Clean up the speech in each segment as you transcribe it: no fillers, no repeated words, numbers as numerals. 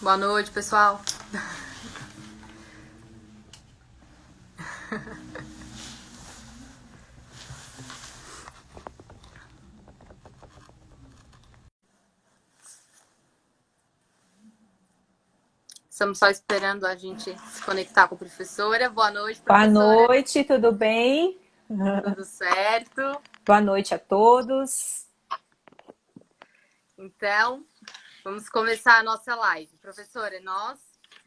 Boa noite, pessoal. Estamos só esperando a gente se conectar com a professora. Boa noite, Boa professora. noite, tudo bem? Tudo certo? Boa noite a todos. Então, vamos começar a nossa live. Professora, nós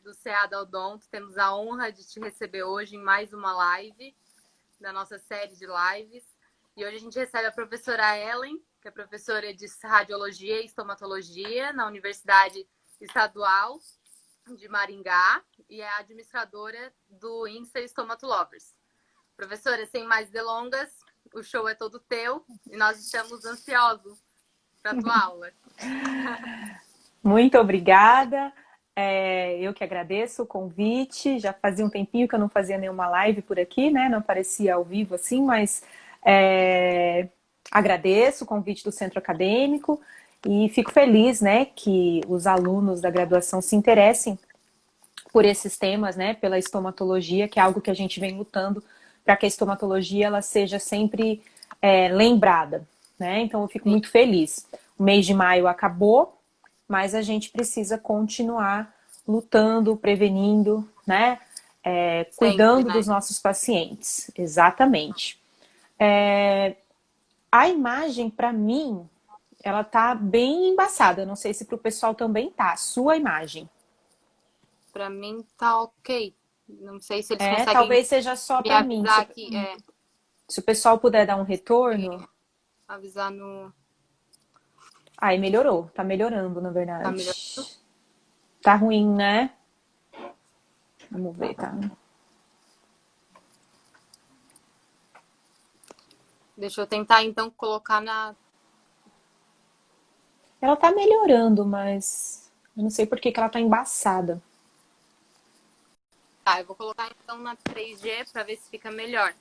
do CA da Odonto temos a honra de te receber hoje em mais uma live da nossa série de lives. E hoje a gente recebe a professora Ellen, que é professora de Radiologia e Estomatologia na Universidade Estadual de Maringá e é administradora do INSA Stomat Lovers. Professora, sem mais delongas, o show é todo teu e nós estamos ansiosos para a tua aula. Muito obrigada. Eu que agradeço o convite. Já fazia um tempinho que eu não fazia nenhuma live por aqui, né? Não aparecia ao vivo assim, mas agradeço o convite do Centro Acadêmico e fico feliz, né, que os alunos da graduação se interessem por esses temas, né, pela estomatologia, que é algo que a gente vem lutando para que a estomatologia ela seja sempre lembrada, né? Então eu fico muito feliz. O mês de maio acabou, mas a gente precisa continuar lutando, prevenindo, né? Sempre, Cuidando né? dos nossos pacientes. Exatamente. A imagem, para mim, ela tá bem embaçada. Não sei se para o pessoal também tá. A sua imagem. Para mim tá ok. Não sei se eles conseguem Talvez seja só me para mim. avisar aqui, Se o pessoal puder dar um retorno. avisar no... Aí melhorou. Tá melhorando, na Tá verdade. melhor? Tá ruim, né? Vamos ver, tá? Deixa eu tentar então colocar na... Ela tá melhorando, mas eu não sei por que que ela tá embaçada. Tá, eu vou colocar então na 3G para ver se fica melhor.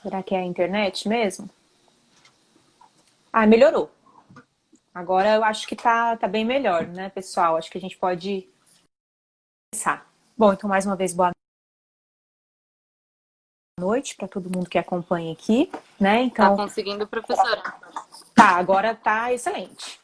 Será que é a internet mesmo? Ah, melhorou. Agora eu acho que tá bem melhor, né, pessoal? Acho que a gente pode começar. Bom, então mais uma vez boa noite para todo mundo que acompanha aqui, né? Tá Então, conseguindo, professora? tá, agora tá excelente.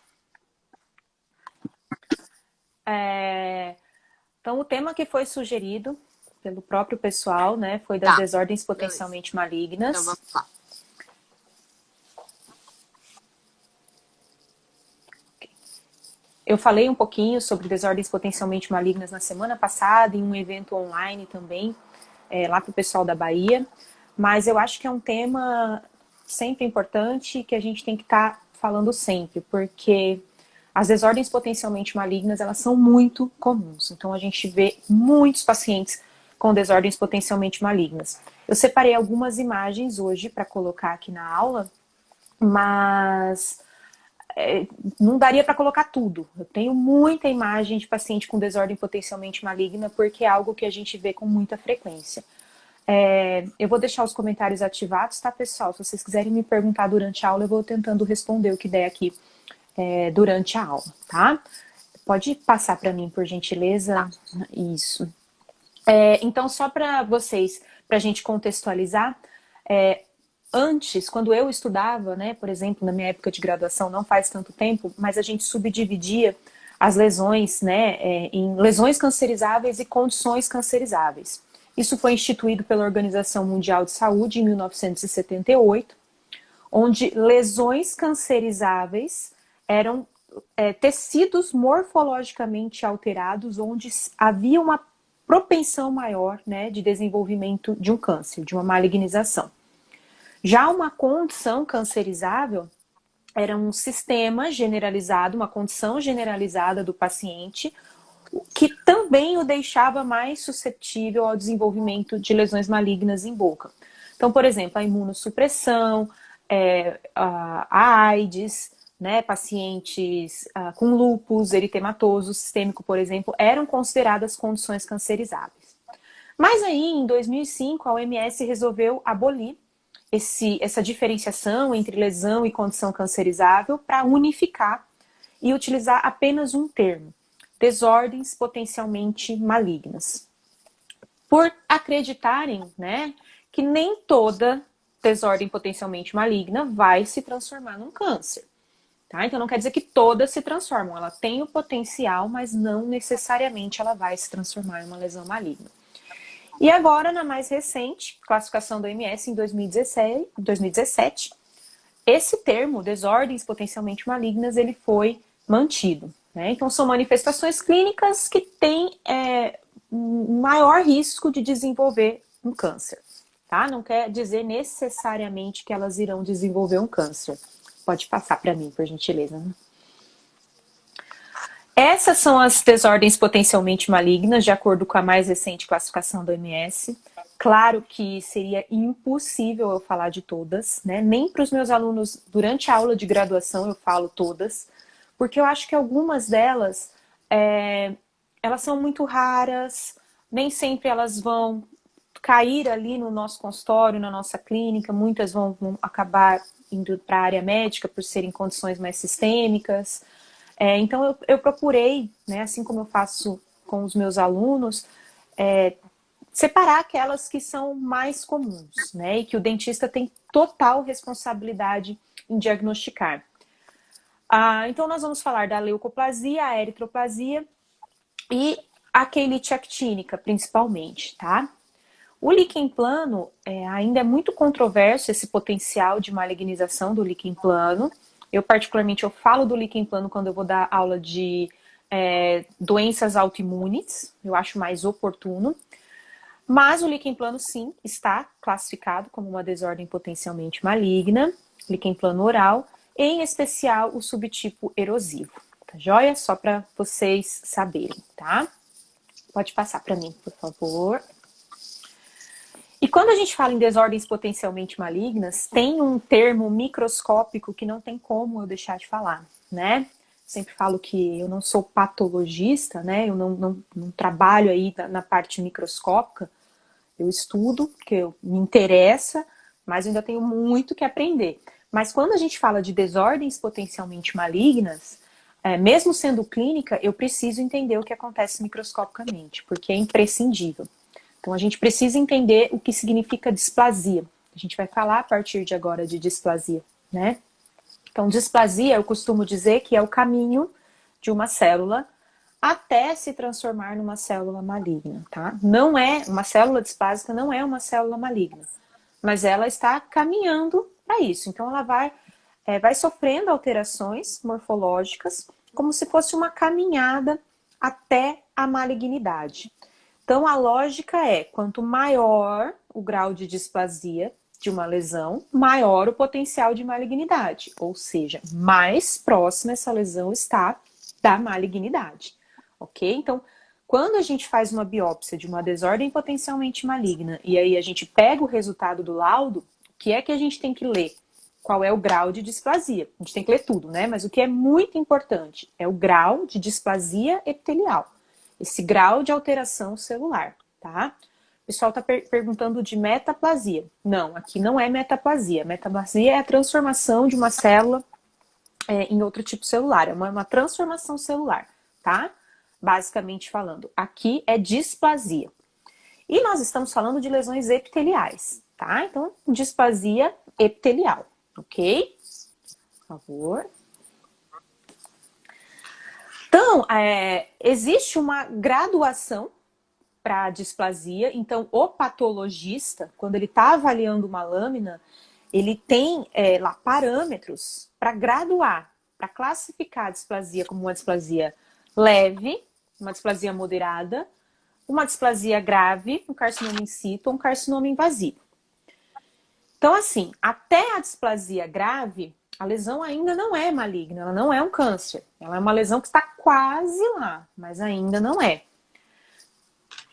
Então, o tema que foi sugerido pelo próprio pessoal, né, foi das Tá, desordens beleza. potencialmente Então malignas. vamos lá. Eu falei um pouquinho sobre desordens potencialmente malignas na semana passada, em um evento online também, lá para o pessoal da Bahia. Mas eu acho que é um tema sempre importante que a gente tem que estar falando sempre, porque as desordens potencialmente malignas, elas são muito comuns. Então a gente vê muitos pacientes com desordens potencialmente malignas. Eu separei algumas imagens hoje para colocar aqui na aula, mas não daria para colocar tudo. Eu tenho muita imagem de paciente com desordem potencialmente maligna, porque é algo que a gente vê com muita frequência. Eu vou deixar os comentários ativados, tá, pessoal? Se vocês quiserem me perguntar durante a aula, eu vou tentando responder o que der aqui durante a aula, tá? Pode passar para mim, por gentileza? Tá. Isso. Então, só para vocês, para a gente contextualizar, antes, quando eu estudava, né, por exemplo, na minha época de graduação, não faz tanto tempo, mas a gente subdividia as lesões, né, em lesões cancerizáveis e condições cancerizáveis. Isso foi instituído pela Organização Mundial de Saúde em 1978, onde lesões cancerizáveis eram tecidos morfologicamente alterados, onde havia uma propensão maior, né, de desenvolvimento de um câncer, de uma malignização. Já uma condição cancerizável era um sistema generalizado, uma condição generalizada do paciente, que também o deixava mais suscetível ao desenvolvimento de lesões malignas em boca. Então, por exemplo, a imunossupressão, a AIDS, né, pacientes com lúpus eritematoso sistêmico, por exemplo, eram consideradas condições cancerizáveis. Mas aí, em 2005, a OMS resolveu abolir essa diferenciação entre lesão e condição cancerizável para unificar e utilizar apenas um termo: desordens potencialmente malignas. Por acreditarem, né, que nem toda desordem potencialmente maligna vai se transformar num câncer. Tá? Então não quer dizer que todas se transformam. Ela tem o potencial, mas não necessariamente ela vai se transformar em uma lesão maligna. E agora, na mais recente classificação da OMS, em 2017, esse termo, desordens potencialmente malignas, ele foi mantido. Né? Então são manifestações clínicas que têm um maior risco de desenvolver um câncer. Tá? Não quer dizer necessariamente que elas irão desenvolver um câncer. Pode passar para mim, por gentileza. Essas são as desordens potencialmente malignas, de acordo com a mais recente classificação da OMS. Claro que seria impossível eu falar de todas, né? Nem para os meus alunos, durante a aula de graduação, eu falo todas, porque eu acho que algumas delas, elas são muito raras, nem sempre elas vão cair ali no nosso consultório, na nossa clínica, muitas vão acabar indo para a área médica por serem condições mais sistêmicas. Então eu procurei, né, assim como eu faço com os meus alunos, separar aquelas que são mais comuns, né, e que o dentista tem total responsabilidade em diagnosticar. Então nós vamos falar da leucoplasia, a eritroplasia e a queilite actínica, principalmente, tá? O líquen plano ainda é muito controverso, esse potencial de malignização do líquen plano. Eu, particularmente, eu falo do líquen plano quando eu vou dar aula de doenças autoimunes. Eu acho mais oportuno. Mas o líquen plano, sim, está classificado como uma desordem potencialmente maligna. Líquen plano oral, em especial o subtipo erosivo. Tá joia? Só para vocês saberem, tá? Pode passar para mim, por favor. E quando a gente fala em desordens potencialmente malignas, tem um termo microscópico que não tem como eu deixar de falar, né? Sempre falo que eu não sou patologista, né? Eu não trabalho aí na parte microscópica. Eu estudo, porque me interessa, mas eu ainda tenho muito que aprender. Mas quando a gente fala de desordens potencialmente malignas, mesmo sendo clínica, eu preciso entender o que acontece microscopicamente, porque é imprescindível. Então, a gente precisa entender o que significa displasia. A gente vai falar a partir de agora de displasia, né? Então, displasia, eu costumo dizer que é o caminho de uma célula até se transformar numa célula maligna, tá? Não é, uma célula displásica não é uma célula maligna, mas ela está caminhando para isso. Então, ela vai sofrendo alterações morfológicas, como se fosse uma caminhada até a malignidade. Então, a lógica é, quanto maior o grau de displasia de uma lesão, maior o potencial de malignidade. Ou seja, mais próxima essa lesão está da malignidade. Ok? Então, quando a gente faz uma biópsia de uma desordem potencialmente maligna e aí a gente pega o resultado do laudo, o que é que a gente tem que ler? Qual é o grau de displasia? A gente tem que ler tudo, né? Mas o que é muito importante é o grau de displasia epitelial. Esse grau de alteração celular, tá? O pessoal está perguntando de metaplasia. Não, aqui não é metaplasia. Metaplasia é a transformação de uma célula em outro tipo celular. É uma transformação celular, tá? Basicamente falando. Aqui é displasia. E nós estamos falando de lesões epiteliais, tá? Então, displasia epitelial, ok? Por favor. Então, existe uma graduação para a displasia. Então, o patologista, quando ele está avaliando uma lâmina, ele tem lá parâmetros para graduar, para classificar a displasia como uma displasia leve, uma displasia moderada, uma displasia grave, um carcinoma in situ, um carcinoma invasivo. Então, assim, até a displasia grave, a lesão ainda não é maligna, ela não é um câncer. Ela é uma lesão que está quase lá, mas ainda não é.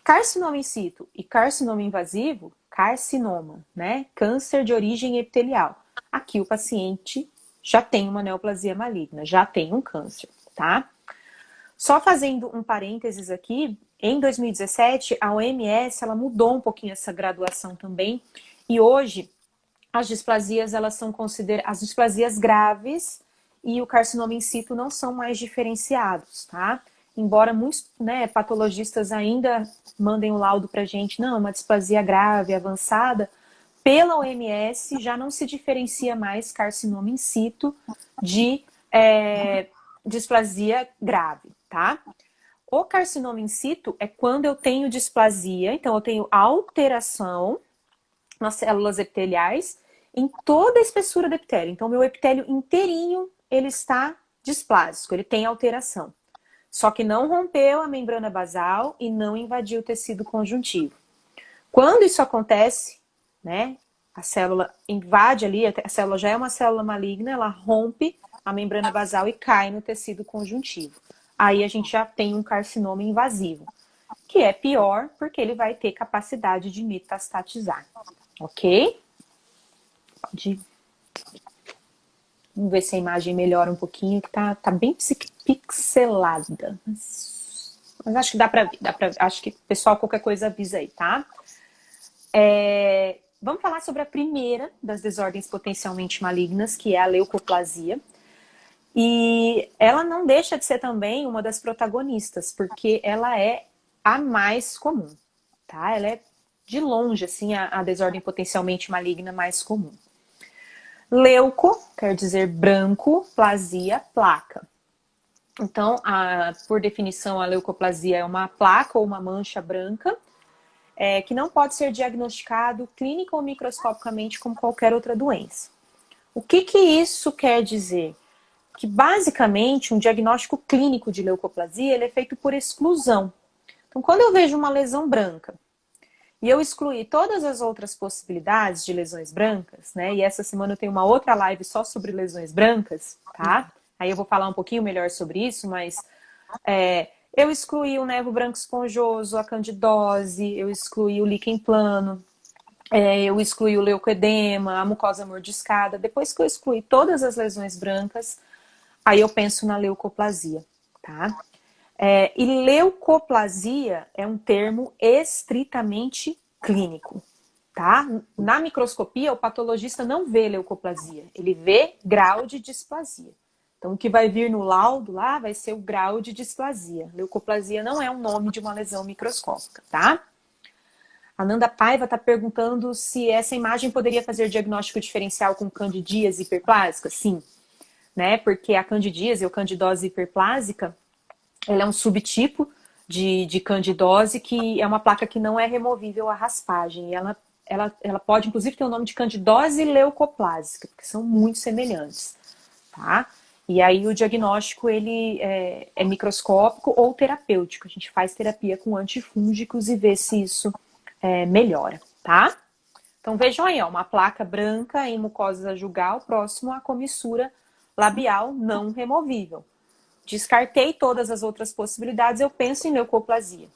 Carcinoma in situ e carcinoma invasivo, carcinoma, né? Câncer de origem epitelial. aqui o paciente já tem uma neoplasia maligna, já tem um câncer, tá? Só fazendo um parênteses aqui, em 2017, a OMS, ela mudou um pouquinho essa graduação também, e hoje as displasias, elas são consideradas, as displasias graves e o carcinoma in situ não são mais diferenciados, tá? Embora muitos, né, patologistas ainda mandem o laudo pra gente, não, uma displasia grave, avançada, pela OMS já não se diferencia mais carcinoma in situ de displasia grave, tá? O carcinoma in situ é quando eu tenho displasia, então eu tenho alteração nas células epiteliais em toda a espessura do epitélio. Então, meu epitélio inteirinho, ele está displásico, ele tem alteração. Só que não rompeu a membrana basal e não invadiu o tecido conjuntivo. Quando isso acontece, né, a célula invade ali, a célula já é uma célula maligna, ela rompe a membrana basal e cai no tecido conjuntivo. Aí a gente já tem um carcinoma invasivo, que é pior porque ele vai ter capacidade de metastatizar, ok? Pode... Vamos ver se a imagem melhora um pouquinho, que tá bem pixelada. Mas acho que dá pra ver, acho que, pessoal, qualquer coisa avisa aí, tá? Vamos falar sobre a primeira das desordens potencialmente malignas, que é a leucoplasia. E ela não deixa de ser também uma das protagonistas, porque ela é a mais comum, tá? Ela é, de longe, assim, a desordem potencialmente maligna mais comum. Leuco quer dizer branco, plasia, placa. Então, por definição, a leucoplasia é uma placa ou uma mancha branca que não pode ser diagnosticado clínica ou microscopicamente como qualquer outra doença. O que isso quer dizer? Que, basicamente, um diagnóstico clínico de leucoplasia ele é feito por exclusão. Então, quando eu vejo uma lesão branca e eu excluir todas as outras possibilidades de lesões brancas, né? E essa semana eu tenho uma outra live só sobre lesões brancas, tá? Aí eu vou falar um pouquinho melhor sobre isso, mas eu excluí o nevo branco esponjoso, a candidose, eu excluí o líquen plano, eu excluí o leucoedema, a mucosa mordiscada. Depois que eu excluí todas as lesões brancas, aí eu penso na leucoplasia, tá? E leucoplasia é um termo estritamente clínico, tá? Na microscopia, o patologista não vê leucoplasia, ele vê grau de displasia. Então, o que vai vir no laudo lá vai ser o grau de displasia. Leucoplasia não é um nome de uma lesão microscópica, tá? A Nanda Paiva está perguntando se essa imagem poderia fazer diagnóstico diferencial com candidíase hiperplásica. Sim, né? Porque a candidíase ou candidose hiperplásica, ela é um subtipo de candidose que é uma placa que não é removível à raspagem. E ela pode, inclusive, ter o nome de candidose leucoplásica, porque são muito semelhantes, tá? E aí o diagnóstico, ele é microscópico ou terapêutico. A gente faz terapia com antifúngicos e vê se isso melhora, tá? Então vejam aí, ó, uma placa branca em mucosa jugal próximo à comissura labial não removível. Descartei todas as outras possibilidades, eu penso em leucoplasia,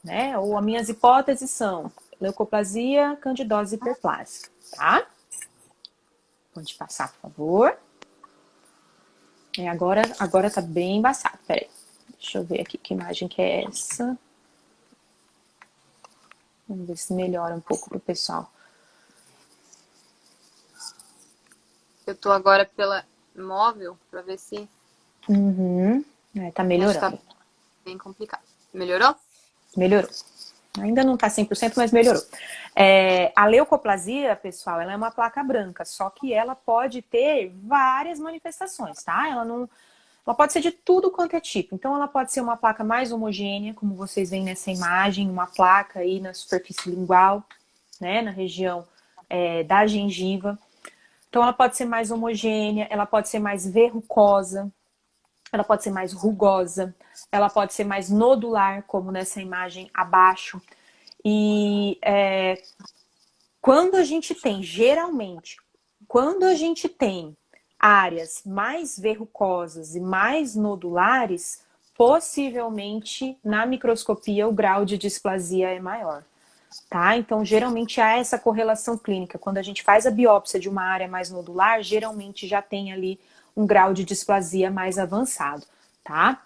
né? Ou as minhas hipóteses são leucoplasia, candidose hiperplásica, tá? Pode passar, por favor. Agora tá bem embaçado, peraí. Deixa eu ver aqui que imagem que é essa. Vamos ver se melhora um pouco pro pessoal. Eu tô agora pela móvel pra ver se... Tá melhorando. Tá bem complicado. Melhorou? Melhorou. Ainda não tá 100%, mas melhorou. A leucoplasia, pessoal, ela é uma placa branca, só que ela pode ter várias manifestações, tá? Ela pode ser de tudo quanto é tipo. Então, ela pode ser uma placa mais homogênea, como vocês veem nessa imagem, uma placa aí na superfície lingual, né, na região da gengiva. Então, ela pode ser mais homogênea, ela pode ser mais verrucosa, ela pode ser mais rugosa, ela pode ser mais nodular, como nessa imagem abaixo. E quando a gente tem, geralmente, quando a gente tem áreas mais verrucosas e mais nodulares, possivelmente na microscopia o grau de displasia é maior. tá? Então, geralmente há essa correlação clínica. Quando a gente faz a biópsia de uma área mais nodular, geralmente já tem ali um grau de displasia mais avançado, tá?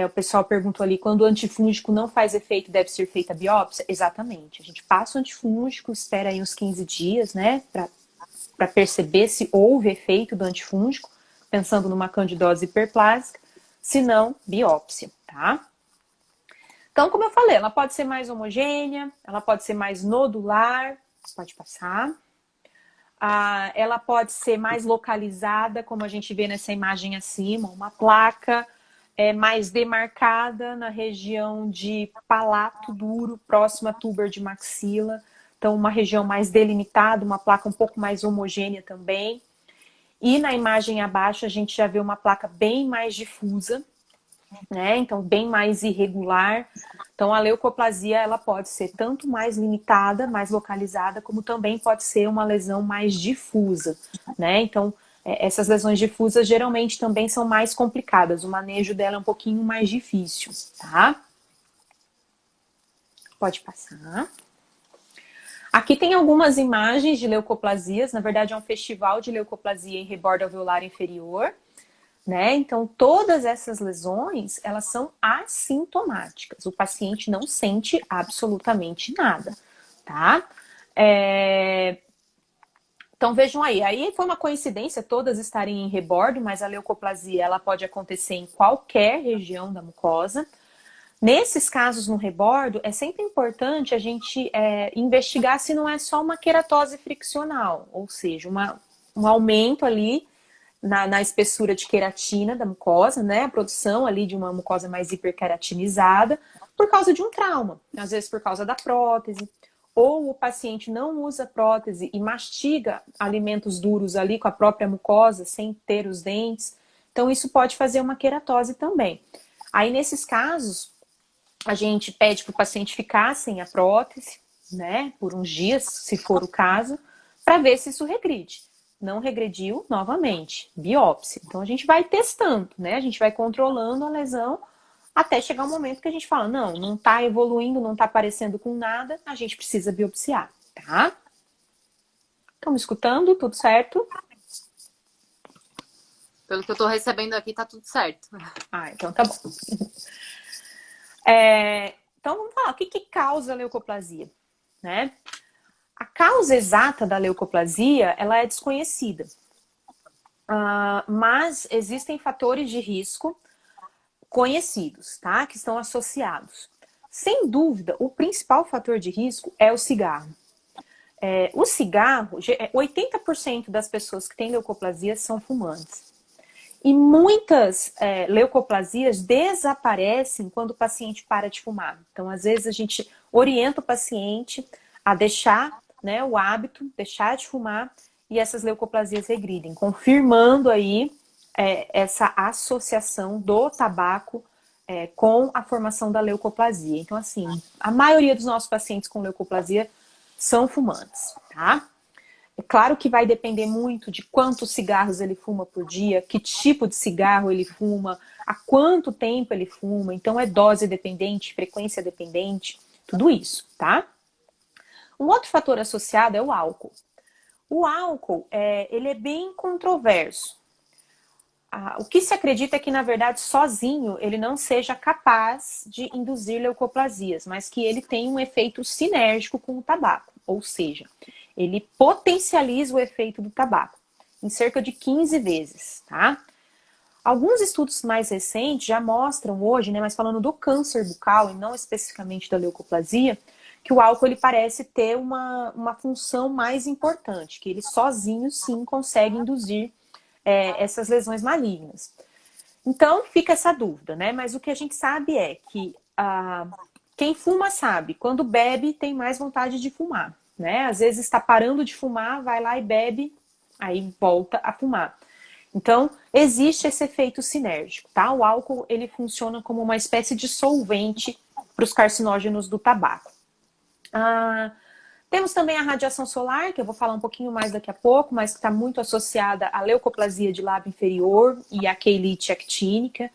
O pessoal perguntou ali, quando o antifúngico não faz efeito, deve ser feita a biópsia? Exatamente. A gente passa o antifúngico, espera aí uns 15 dias, né, para perceber se houve efeito do antifúngico, pensando numa candidose hiperplásica, se não, biópsia, tá? Então, como eu falei, ela pode ser mais homogênea, ela pode ser mais nodular, pode passar. Ela pode ser mais localizada, como a gente vê nessa imagem acima, uma placa mais demarcada na região de palato duro, próxima à tuber de maxila. Então, uma região mais delimitada, uma placa um pouco mais homogênea também. E na imagem abaixo, a gente já vê uma placa bem mais difusa, né? Então, bem mais irregular. Então, a leucoplasia, ela pode ser tanto mais limitada, mais localizada, como também pode ser uma lesão mais difusa, né? Então, essas lesões difusas geralmente também são mais complicadas. O manejo dela é um pouquinho mais difícil, tá? Pode passar. Aqui tem algumas imagens de leucoplasias. Na verdade, é um festival de leucoplasia em rebordo alveolar inferior, né? Então, todas essas lesões, elas são assintomáticas. O paciente não sente absolutamente nada, tá? Então, vejam aí foi uma coincidência todas estarem em rebordo, mas a leucoplasia, ela pode acontecer em qualquer região da mucosa. Nesses casos no rebordo, é sempre importante a gente investigar se não é só uma queratose friccional, ou seja, um aumento ali na espessura de queratina da mucosa, né? A produção ali de uma mucosa mais hiperkeratinizada por causa de um trauma, às vezes por causa da prótese, ou o paciente não usa prótese e mastiga alimentos duros ali com a própria mucosa, sem ter os dentes. Então, isso pode fazer uma queratose também. Aí, nesses casos, a gente pede para o paciente ficar sem a prótese, né, por uns dias, se for o caso, para ver se isso regride. Não regrediu, novamente, biópsia. Então, a gente vai testando, né? A gente vai controlando a lesão até chegar um momento que a gente fala, não está evoluindo, não está aparecendo com nada, a gente precisa biopsiar, tá? Estão me escutando? Tudo certo? Pelo que eu estou recebendo aqui, tá tudo certo. Então tá bom. Então, vamos falar, o que causa a leucoplasia, né? A causa exata da leucoplasia, ela é desconhecida. Mas existem fatores de risco conhecidos, tá? Que estão associados. Sem dúvida, o principal fator de risco é o cigarro. O cigarro, 80% das pessoas que têm leucoplasia são fumantes. E muitas leucoplasias desaparecem quando o paciente para de fumar. Então, às vezes, a gente orienta o paciente a deixar, né, o hábito, deixar de fumar, e essas leucoplasias regridem, confirmando aí essa associação do tabaco com a formação da leucoplasia. Então, assim, a maioria dos nossos pacientes com leucoplasia são fumantes, tá? É claro que vai depender muito de quantos cigarros ele fuma por dia, que tipo de cigarro ele fuma, há quanto tempo ele fuma. Então, é dose dependente, frequência dependente, tudo isso, tá? Um outro fator associado é o álcool. O álcool, ele é bem controverso. O que se acredita é que, na verdade, sozinho ele não seja capaz de induzir leucoplasias, mas que ele tem um efeito sinérgico com o tabaco, ou seja, ele potencializa o efeito do tabaco em cerca de 15 vezes, tá? Alguns estudos mais recentes já mostram hoje, né, mas falando do câncer bucal e não especificamente da leucoplasia, que o álcool ele parece ter uma função mais importante, que ele sozinho sim consegue induzir essas lesões malignas. Então fica essa dúvida, né? Mas o que a gente sabe é que quem fuma sabe, quando bebe tem mais vontade de fumar, né? Às vezes está parando de fumar, vai lá e bebe, aí volta a fumar. Então, existe esse efeito sinérgico, tá? O álcool, ele funciona como uma espécie de solvente para os carcinógenos do tabaco. Temos também a radiação solar, que eu vou falar um pouquinho mais daqui a pouco, mas que está muito associada à leucoplasia de lábio inferior e à queilite actínica,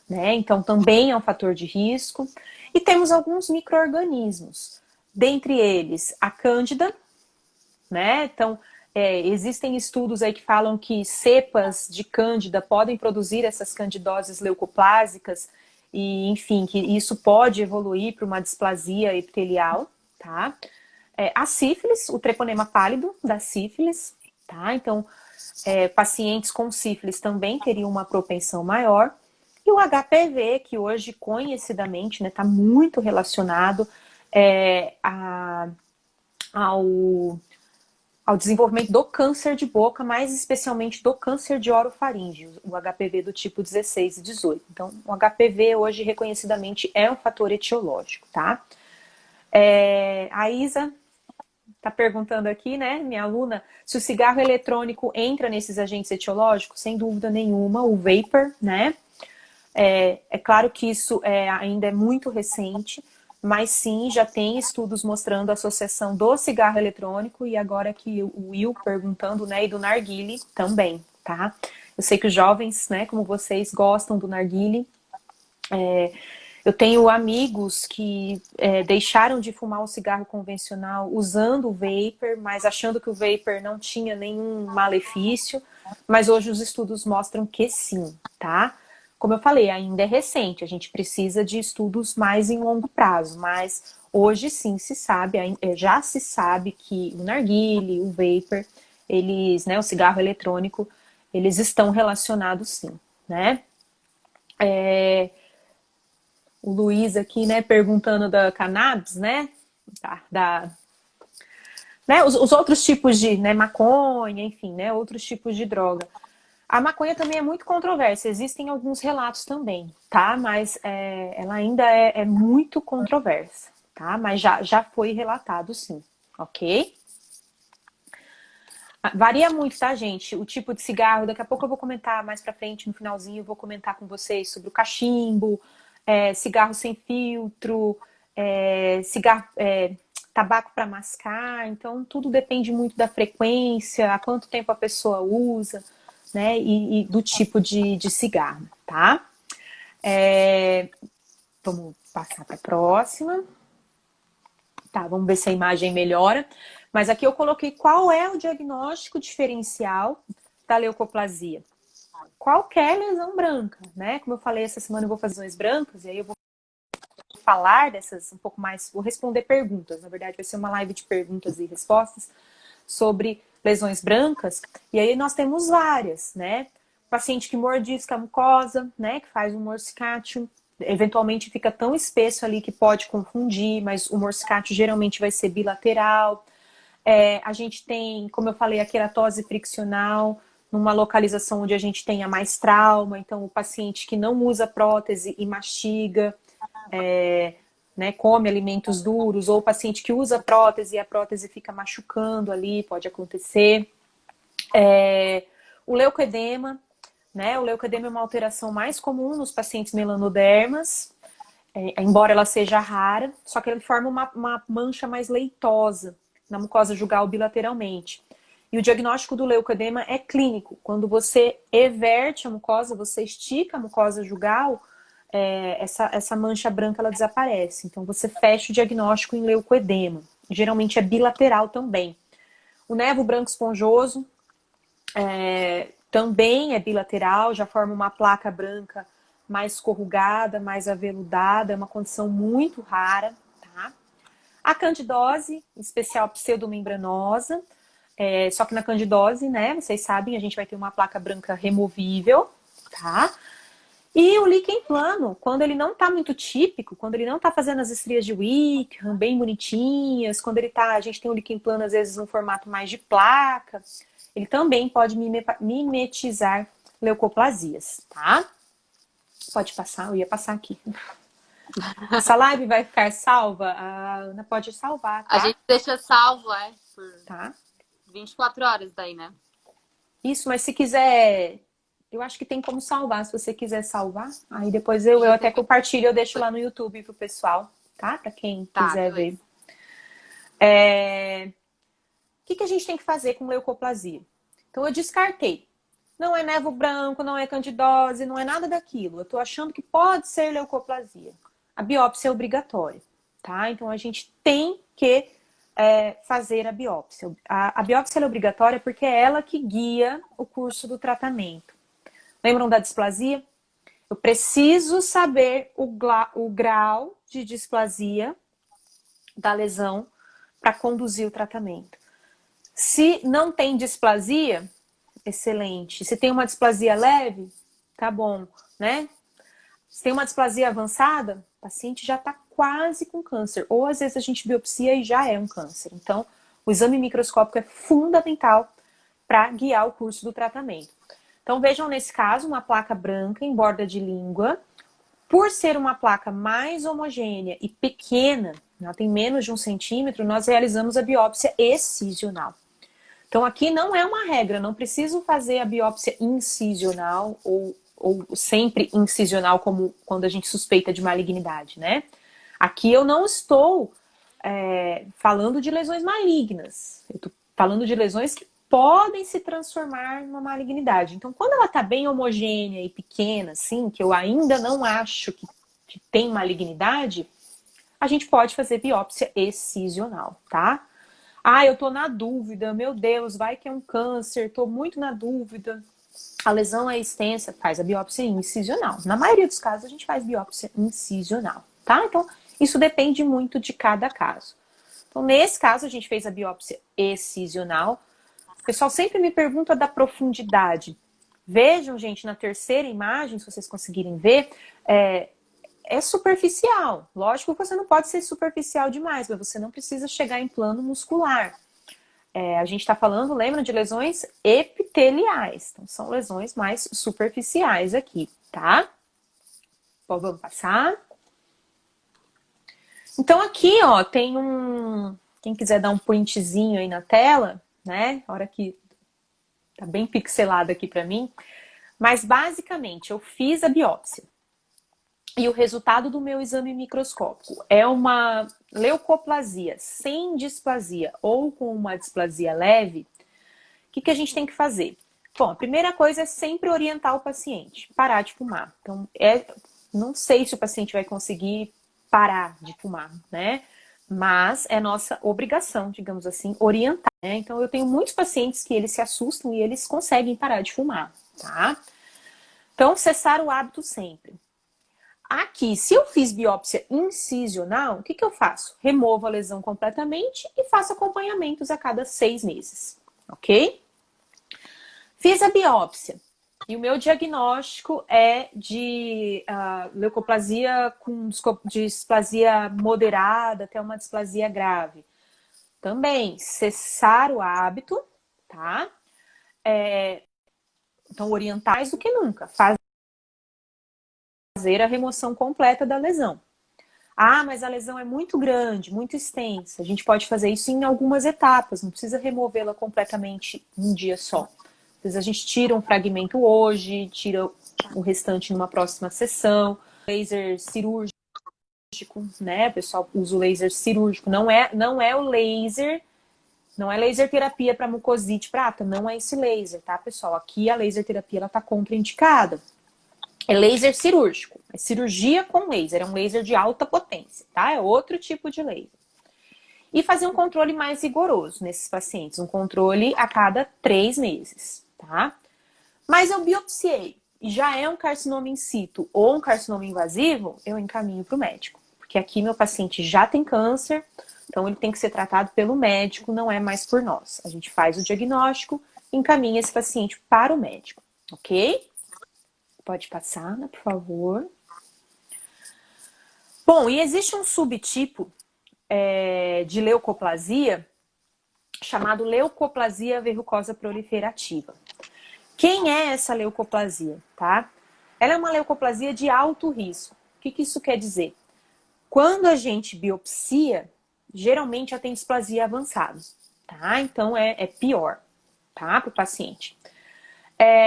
né? Então, também é um fator de risco. E temos alguns micro-organismos. dentre eles, a Cândida, né? Então, existem estudos aí que falam que cepas de Cândida podem produzir essas candidoses leucoplásicas e, enfim, que isso pode evoluir para uma displasia epitelial, tá? A sífilis, o treponema pálido da sífilis, tá? Então, pacientes com sífilis também teriam uma propensão maior. E o HPV, que hoje, conhecidamente, está muito relacionado ao desenvolvimento do câncer de boca, mais especialmente do câncer de orofaringe, o HPV do tipo 16 e 18. Então, o HPV hoje, reconhecidamente, é um fator etiológico, tá? A Isa está perguntando aqui, né, minha aluna, se o cigarro eletrônico entra nesses agentes etiológicos. Sem dúvida nenhuma, o vapor, né? É claro que isso ainda é muito recente, mas sim, já tem estudos mostrando a associação do cigarro eletrônico e agora aqui o Will perguntando, né, e do narguile também, tá? Eu sei que os jovens, né, como vocês, gostam do narguile. Eu tenho amigos que deixaram de fumar o cigarro convencional usando o vapor, mas achando que o vapor não tinha nenhum malefício, mas hoje os estudos mostram que sim, tá? Como eu falei, ainda é recente, a gente precisa de estudos mais em longo prazo, mas hoje sim se sabe, já se sabe que o narguile, o vapor, eles, né, o cigarro eletrônico, eles estão relacionados sim, né? O Luiz aqui, né, perguntando da cannabis, né? Né, os outros tipos de, né, maconha, enfim, né, outros tipos de droga. A maconha também é muito controversa, existem alguns relatos também, tá? Mas ela ainda é muito controversa, tá? Mas já foi relatado sim, ok? Varia muito, tá, gente? O tipo de cigarro, daqui a pouco eu vou comentar mais pra frente, no finalzinho, eu vou comentar com vocês sobre o cachimbo, cigarro sem filtro, cigarro, tabaco para mascar. Então, tudo depende muito da frequência, há quanto tempo a pessoa usa, né? E do tipo de cigarro, tá? Vamos passar para a próxima. Tá, vamos ver se a imagem melhora. Mas aqui eu coloquei qual é o diagnóstico diferencial da leucoplasia. Qualquer lesão branca, né? Como eu falei, essa semana eu vou fazer lesões brancas, e aí eu vou falar dessas um pouco mais, vou responder perguntas. Na verdade, vai ser uma live de perguntas e respostas sobre lesões brancas. E aí nós temos várias, né? Paciente que mordisca a mucosa, né? Que faz um morsicatio. Eventualmente fica tão espesso ali que pode confundir, mas o morsicatio geralmente vai ser bilateral. A gente tem, como eu falei, a queratose friccional, numa localização onde a gente tenha mais trauma. Então, o paciente que não usa prótese e mastiga, né, come alimentos duros, ou o paciente que usa prótese e a prótese fica machucando ali, pode acontecer. O leucoedema, né? O leucoedema é uma alteração mais comum nos pacientes melanodermas, embora ela seja rara, só que ele forma uma mancha mais leitosa na mucosa jugal bilateralmente. E o diagnóstico do leucoedema é clínico. Quando você everte a mucosa, você estica a mucosa jugal, essa mancha branca ela desaparece. Então você fecha o diagnóstico em leucoedema. Geralmente é bilateral também. O nevo branco esponjoso também é bilateral, já forma uma placa branca mais corrugada, mais aveludada, é uma condição muito rara, tá? A candidose, em especial pseudomembranosa, só que na candidose, né, vocês sabem, a gente vai ter uma placa branca removível, tá? E o líquen plano, quando ele não tá muito típico, quando ele não tá fazendo as estrias de Wickham bem bonitinhas, quando a gente tem o líquen plano às vezes no formato mais de placa, ele também pode mimetizar leucoplasias, tá? Pode passar, eu ia passar aqui. Essa live vai ficar salva? A Ana pode salvar, tá? A gente deixa salvo, por Tá. 24 horas daí, né? Isso, mas se quiser, eu acho que tem como salvar, se você quiser salvar. Aí depois eu até compartilho, eu deixo lá no YouTube pro pessoal, tá? Pra quem quiser ver. O que a gente tem que fazer com leucoplasia? Então eu descartei. Não é nevo branco, não é candidose, não é nada daquilo. Eu tô achando que pode ser leucoplasia. A biópsia é obrigatória. tá? Então a gente tem que fazer a biópsia. A biópsia é obrigatória porque é ela que guia o curso do tratamento. Lembram da displasia? Eu preciso saber o grau de displasia da lesão para conduzir o tratamento. Se não tem displasia, excelente. Se tem uma displasia leve, tá bom, né? Se tem uma displasia avançada, o paciente já está quase com câncer. Ou às vezes a gente biopsia e já é um câncer. Então, o exame microscópico é fundamental para guiar o curso do tratamento. Então, vejam nesse caso uma placa branca em borda de língua. Por ser uma placa mais homogênea e pequena, ela tem menos de 1 centímetro, nós realizamos a biópsia excisional. Então, aqui não é uma regra, não preciso fazer a biópsia incisional ou sempre incisional, como quando a gente suspeita de malignidade, né? Aqui eu não estou falando de lesões malignas, eu estou falando de lesões que podem se transformar numa malignidade. Então, quando ela está bem homogênea e pequena, assim, que eu ainda não acho que tem malignidade, a gente pode fazer biópsia excisional, tá? Ah, eu tô na dúvida, meu Deus, vai que é um câncer, tô muito na dúvida. A lesão é extensa, faz a biópsia incisional. Na maioria dos casos, a gente faz biópsia incisional, tá? Então, isso depende muito de cada caso. Então, nesse caso, a gente fez a biópsia excisional. O pessoal sempre me pergunta da profundidade. Vejam, gente, na terceira imagem, se vocês conseguirem ver, é superficial. Lógico que você não pode ser superficial demais, mas você não precisa chegar em plano muscular. A gente está falando, lembra, de lesões epiteliais. Então, são lesões mais superficiais aqui, tá? Bom, vamos passar. Então, aqui, ó, tem quem quiser dar um printzinho aí na tela, né? A hora que tá bem pixelado aqui para mim. Mas, basicamente, eu fiz a biópsia. E o resultado do meu exame microscópico é uma leucoplasia sem displasia ou com uma displasia leve. O que a gente tem que fazer? Bom, a primeira coisa é sempre orientar o paciente, parar de fumar. Então, não sei se o paciente vai conseguir parar de fumar, né? Mas é nossa obrigação, digamos assim, orientar, né? Então, eu tenho muitos pacientes que eles se assustam e eles conseguem parar de fumar, tá? Então, cessar o hábito sempre. Aqui, se eu fiz biópsia incisional, o que eu faço? Removo a lesão completamente e faço acompanhamentos a cada 6 meses, ok? Fiz a biópsia e o meu diagnóstico é de leucoplasia com displasia moderada até uma displasia grave. Também, cessar o hábito, tá? Então, orientar mais do que nunca. Fazer a remoção completa da lesão. Ah, mas a lesão é muito grande, muito extensa. A gente pode fazer isso em algumas etapas, não precisa removê-la completamente um dia só. Às vezes a gente tira um fragmento hoje, tira o restante numa próxima sessão. Laser cirúrgico, né? O pessoal usa o laser cirúrgico. Não é o laser, não é laser terapia para mucosite prata, não é esse laser, tá, pessoal? Aqui a laser terapia ela tá contraindicada. É laser cirúrgico, é cirurgia com laser, é um laser de alta potência, tá? É outro tipo de laser. E fazer um controle mais rigoroso nesses pacientes, um controle a cada 3 meses, tá? Mas eu biopsiei e já é um carcinoma in situ ou um carcinoma invasivo, eu encaminho para o médico. Porque aqui meu paciente já tem câncer, então ele tem que ser tratado pelo médico, não é mais por nós. A gente faz o diagnóstico e encaminha esse paciente para o médico, ok? Pode passar, né, por favor. Bom, e existe um subtipo de leucoplasia chamado leucoplasia verrucosa proliferativa. Quem é essa leucoplasia, tá? Ela é uma leucoplasia de alto risco. O que isso quer dizer? Quando a gente biopsia, geralmente já tem displasia avançada, tá? Então é pior, tá, para o paciente.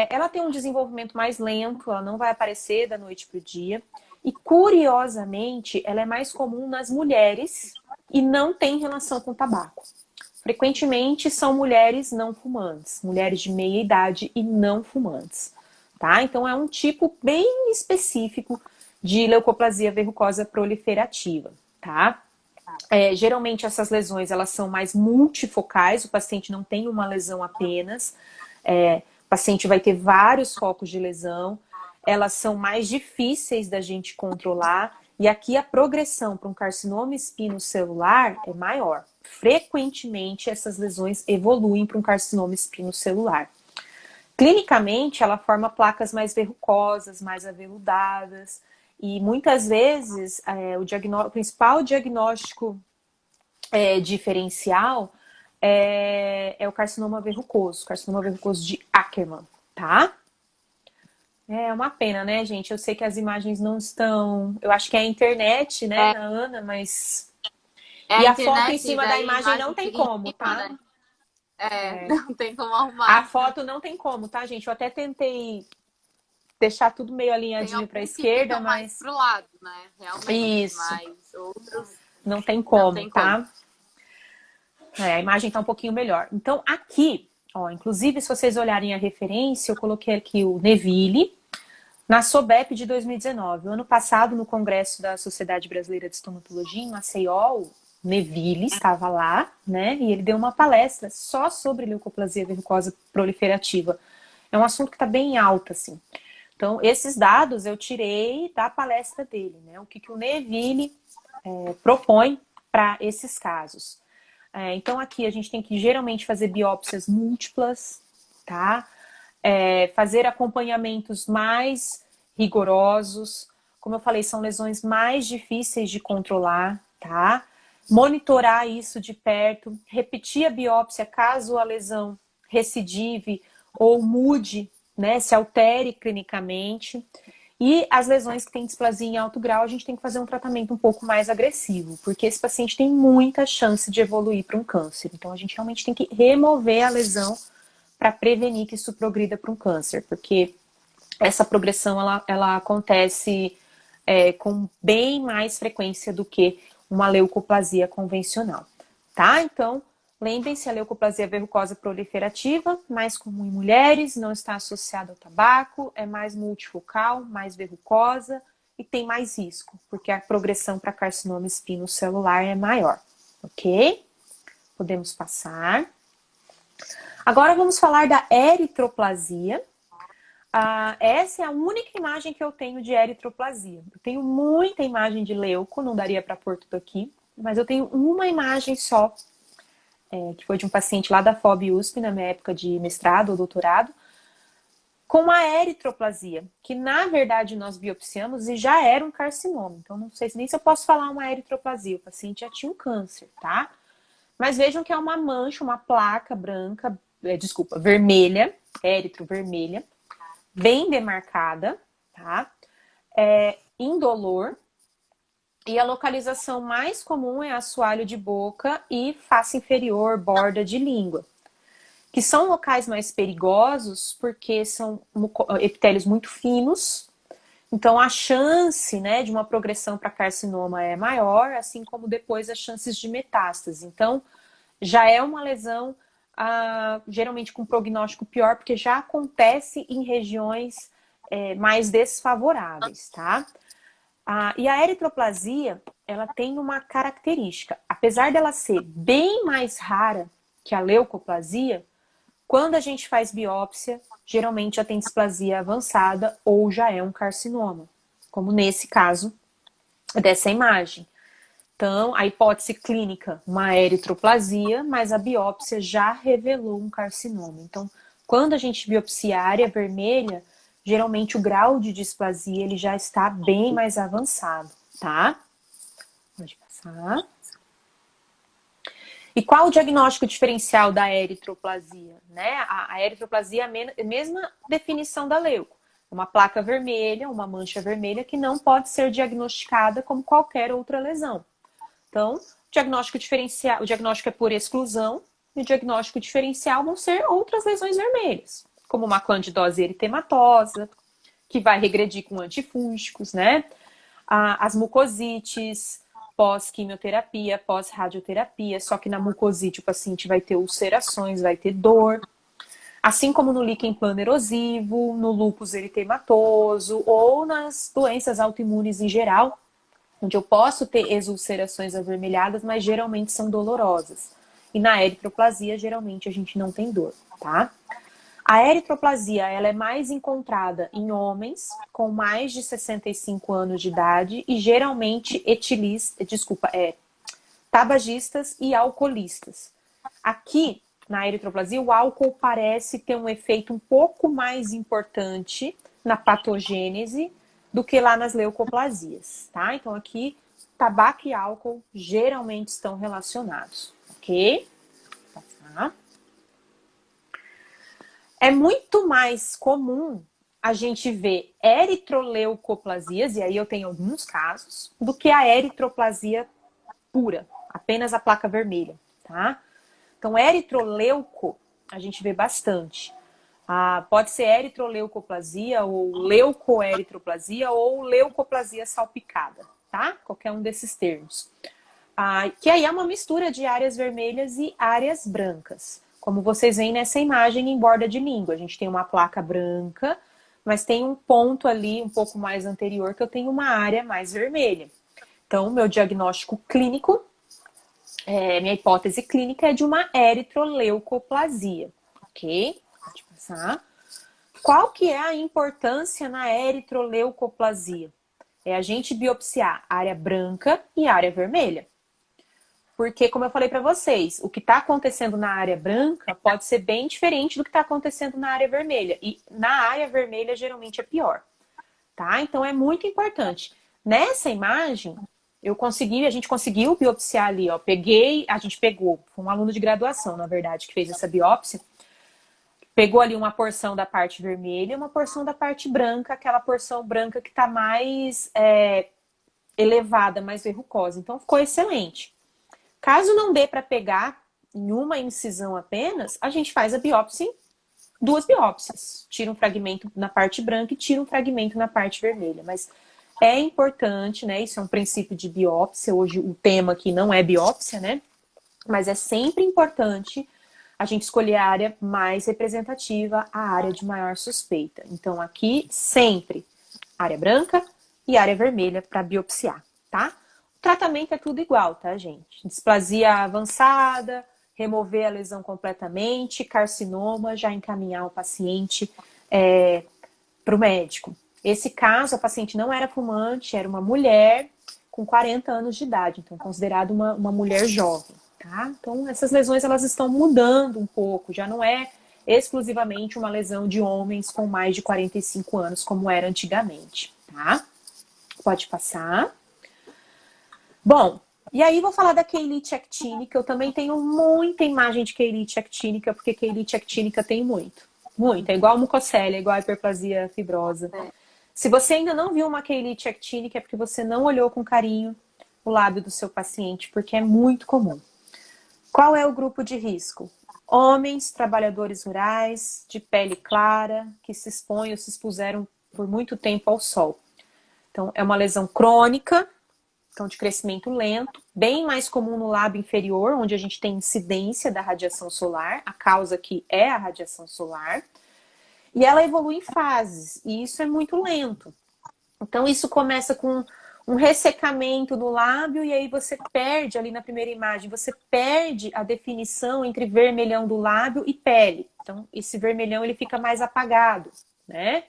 Ela tem um desenvolvimento mais lento, ela não vai aparecer da noite para o dia. E, curiosamente, ela é mais comum nas mulheres e não tem relação com tabaco. Frequentemente são mulheres não fumantes, mulheres de meia idade e não fumantes, tá? Então é um tipo bem específico de leucoplasia verrucosa proliferativa, tá? Geralmente essas lesões elas são mais multifocais, o paciente não tem uma lesão apenas, o paciente vai ter vários focos de lesão, elas são mais difíceis da gente controlar, e aqui a progressão para um carcinoma espinocelular é maior. Frequentemente essas lesões evoluem para um carcinoma espinocelular. Clinicamente, ela forma placas mais verrucosas, mais aveludadas, e muitas vezes o principal diagnóstico diferencial é o carcinoma verrucoso de Ackermann, tá? É uma pena, né, gente? Eu sei que as imagens não estão... Eu acho que é a internet, né, Ana, mas... É E a a foto em internet, cima daí da a imagem não tem fica em como, cima, tá? né? Não tem como A arrumar. foto não tem como, tá, gente? Eu até tentei deixar tudo meio Tem alinhadinho para a alguns que esquerda, ficam mais mas... pro lado, né? Realmente, Isso, mas outros não tem não como, tem como. tá? A imagem tá um pouquinho melhor. Então, aqui, ó, inclusive, se vocês olharem a referência, eu coloquei aqui o Neville, na SOBEP de 2019. O ano passado, no Congresso da Sociedade Brasileira de Estomatologia, em Maceió, o Neville estava lá, né? E ele deu uma palestra só sobre leucoplasia verrucosa proliferativa. É um assunto que está bem alto, assim. Então, esses dados eu tirei da palestra dele, né? O que o Neville propõe para esses casos. Então, aqui a gente tem que geralmente fazer biópsias múltiplas, tá? Fazer acompanhamentos mais rigorosos. Como eu falei, são lesões mais difíceis de controlar, tá? Monitorar isso de perto, repetir a biópsia caso a lesão recidive ou mude, né, se altere clinicamente. E as lesões que têm displasia em alto grau, a gente tem que fazer um tratamento um pouco mais agressivo, porque esse paciente tem muita chance de evoluir para um câncer. Então, a gente realmente tem que remover a lesão para prevenir que isso progrida para um câncer, porque essa progressão ela acontece com bem mais frequência do que uma leucoplasia convencional, tá? Então, lembrem-se, a leucoplasia verrucosa proliferativa, mais comum em mulheres, não está associada ao tabaco, é mais multifocal, mais verrucosa e tem mais risco, porque a progressão para carcinoma espinocelular é maior, ok? Podemos passar. Agora vamos falar da eritroplasia. Essa é a única imagem que eu tenho de eritroplasia. Eu tenho muita imagem de leuco, não daria para pôr tudo aqui, mas eu tenho uma imagem só, que foi de um paciente lá da FOB USP, na minha época de mestrado ou doutorado, com uma eritroplasia, que na verdade nós biopsiamos e já era um carcinoma. Então não sei nem se eu posso falar uma eritroplasia, o paciente já tinha um câncer, tá? Mas vejam que é uma mancha, uma placa branca, vermelha, vermelha, bem demarcada, tá? Indolor. E a localização mais comum é assoalho de boca e face inferior, borda de língua. Que são locais mais perigosos porque são epitélios muito finos. Então a chance, né, de uma progressão para carcinoma é maior, assim como depois as chances de metástase. Então já é uma lesão geralmente com prognóstico pior, porque já acontece em regiões mais desfavoráveis, tá? E a eritroplasia, ela tem uma característica. Apesar dela ser bem mais rara que a leucoplasia, quando a gente faz biópsia, geralmente já tem displasia avançada ou já é um carcinoma, como nesse caso dessa imagem. Então, a hipótese clínica, uma eritroplasia, mas a biópsia já revelou um carcinoma. Então, quando a gente biopsia a área vermelha, geralmente o grau de displasia ele já está bem mais avançado, tá? Pode passar. E qual o diagnóstico diferencial da eritroplasia? Né? A eritroplasia é a mesma definição da leuco. Uma placa vermelha, uma mancha vermelha que não pode ser diagnosticada como qualquer outra lesão. Então, o diagnóstico é por exclusão, e o diagnóstico diferencial vão ser outras lesões vermelhas, como uma candidose eritematosa, que vai regredir com antifúngicos, né? As mucosites, pós-quimioterapia, pós-radioterapia, só que na mucosite o paciente vai ter ulcerações, vai ter dor. Assim como no líquen plano-erosivo, no lúpus eritematoso ou nas doenças autoimunes em geral, onde eu posso ter exulcerações avermelhadas, mas geralmente são dolorosas. E na eritroplasia, geralmente, a gente não tem dor, tá? A eritroplasia, ela é mais encontrada em homens com mais de 65 anos de idade e geralmente tabagistas e alcoolistas. Aqui, na eritroplasia, o álcool parece ter um efeito um pouco mais importante na patogênese do que lá nas leucoplasias, tá? Então aqui, tabaco e álcool geralmente estão relacionados, ok? Tá. É muito mais comum a gente ver eritroleucoplasias, e aí eu tenho alguns casos, do que a eritroplasia pura, apenas a placa vermelha, tá? Então, eritroleuco, a gente vê bastante. Pode ser eritroleucoplasia, ou leucoeritroplasia, ou leucoplasia salpicada, tá? Qualquer um desses termos. Que aí é uma mistura de áreas vermelhas e áreas brancas. Como vocês veem nessa imagem em borda de língua. A gente tem uma placa branca, mas tem um ponto ali um pouco mais anterior que eu tenho uma área mais vermelha. Então, meu diagnóstico clínico, minha hipótese clínica é de uma eritroleucoplasia, ok? Pode passar. Qual que é a importância na eritroleucoplasia? É a gente biopsiar área branca e área vermelha. Porque, como eu falei para vocês, o que está acontecendo na área branca pode ser bem diferente do que está acontecendo na área vermelha. E na área vermelha, geralmente, é pior. Tá? Então, é muito importante. Nessa imagem, a gente conseguiu biopsiar ali, ó. A gente pegou, foi um aluno de graduação, na verdade, que fez essa biópsia. Pegou ali uma porção da parte vermelha e uma porção da parte branca, aquela porção branca que está mais elevada, mais verrucosa. Então, ficou excelente. Caso não dê para pegar em uma incisão apenas, a gente faz a biópsia em 2 biópsias. Tira um fragmento na parte branca e tira um fragmento na parte vermelha. Mas é importante, né? Isso é um princípio de biópsia. Hoje o tema aqui não é biópsia, né? Mas é sempre importante a gente escolher a área mais representativa, a área de maior suspeita. Então aqui, sempre área branca e área vermelha para biopsiar, tá? O tratamento é tudo igual, tá, gente? Displasia avançada, remover a lesão completamente, carcinoma, já encaminhar o paciente para o médico. Esse caso, a paciente não era fumante, era uma mulher com 40 anos de idade, então considerada uma mulher jovem, tá? Então, essas lesões, elas estão mudando um pouco, já não é exclusivamente uma lesão de homens com mais de 45 anos, como era antigamente, tá? Pode passar. Bom, e aí vou falar da queilite actínica. Eu também tenho muita imagem de queilite actínica, porque queilite actínica tem muito. Muito. É igual mucocélia, é igual a hiperplasia fibrosa. Se você ainda não viu uma queilite actínica, é porque você não olhou com carinho o lábio do seu paciente, porque é muito comum. Qual é o grupo de risco? Homens, trabalhadores rurais, de pele clara, que se expõem ou se expuseram por muito tempo ao sol. Então, é uma lesão crônica, então de crescimento lento, bem mais comum no lábio inferior, onde a gente tem incidência da radiação solar, a causa aqui é a radiação solar, e ela evolui em fases, e isso é muito lento. Então isso começa com um ressecamento do lábio, e aí você perde, ali na primeira imagem, você perde a definição entre vermelhão do lábio e pele. Então esse vermelhão ele fica mais apagado, né?